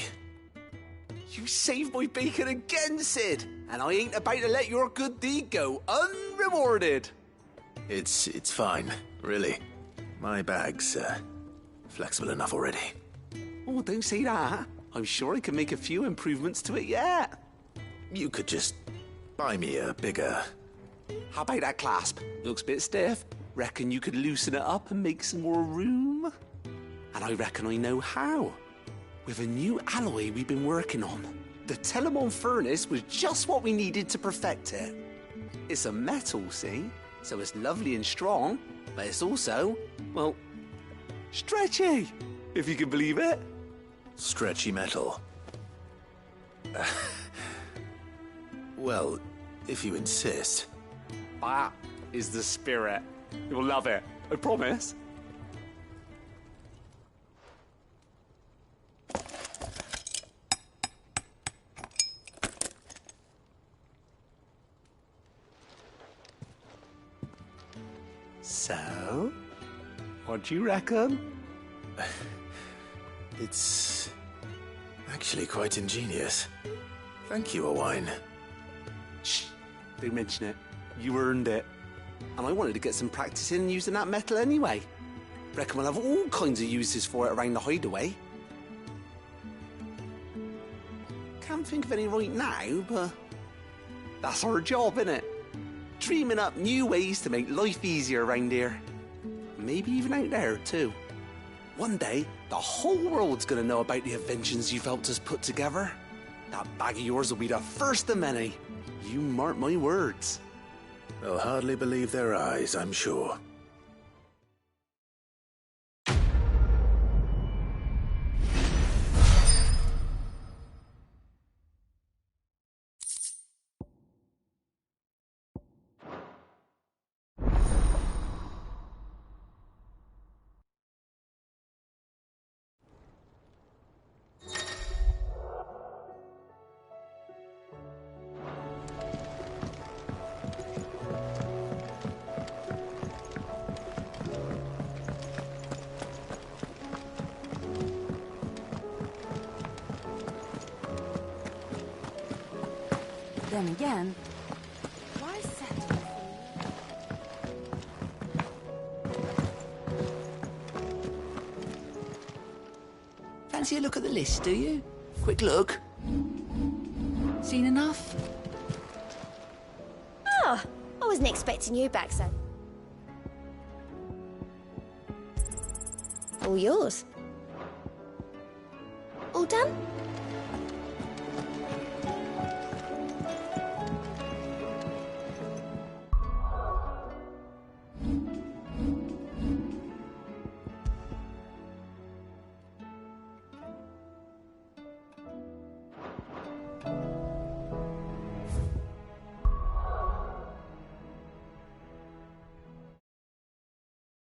You saved my bacon again, Sid, and I ain't about to let your good deed go unrewarded. It's fine, really. My bag's flexible enough already. Oh, don't say that. I'm sure I can make a few improvements to it yet. You could just buy me a bigger... How about that clasp? Looks a bit stiff. Reckon you could loosen it up and make some more room? And I reckon I know how. With a new alloy we've been working on. The Telemon Furnace was just what we needed to perfect it. It's a metal, see? So it's lovely and strong, but it's also, well, stretchy, if you can believe it. Stretchy metal. Well, if you insist. That is the spirit. You'll love it, I promise. So, what do you reckon? It's actually quite ingenious. Thank you, Owain. Shh, don't mention it. You earned it. And I wanted to get some practice in using that metal anyway. Reckon we'll have all kinds of uses for it around the hideaway. Can't think of any right now, but that's our job, innit? Dreaming up new ways to make life easier around here. Maybe even out there, too. One day, the whole world's gonna know about the inventions you've helped us put together. That bag of yours will be the first of many. You mark my words. They'll hardly believe their eyes, I'm sure. Then again, why settle? Fancy a look at the list, do you? Quick look. Seen enough? Oh, I wasn't expecting you back, son. All yours. All done?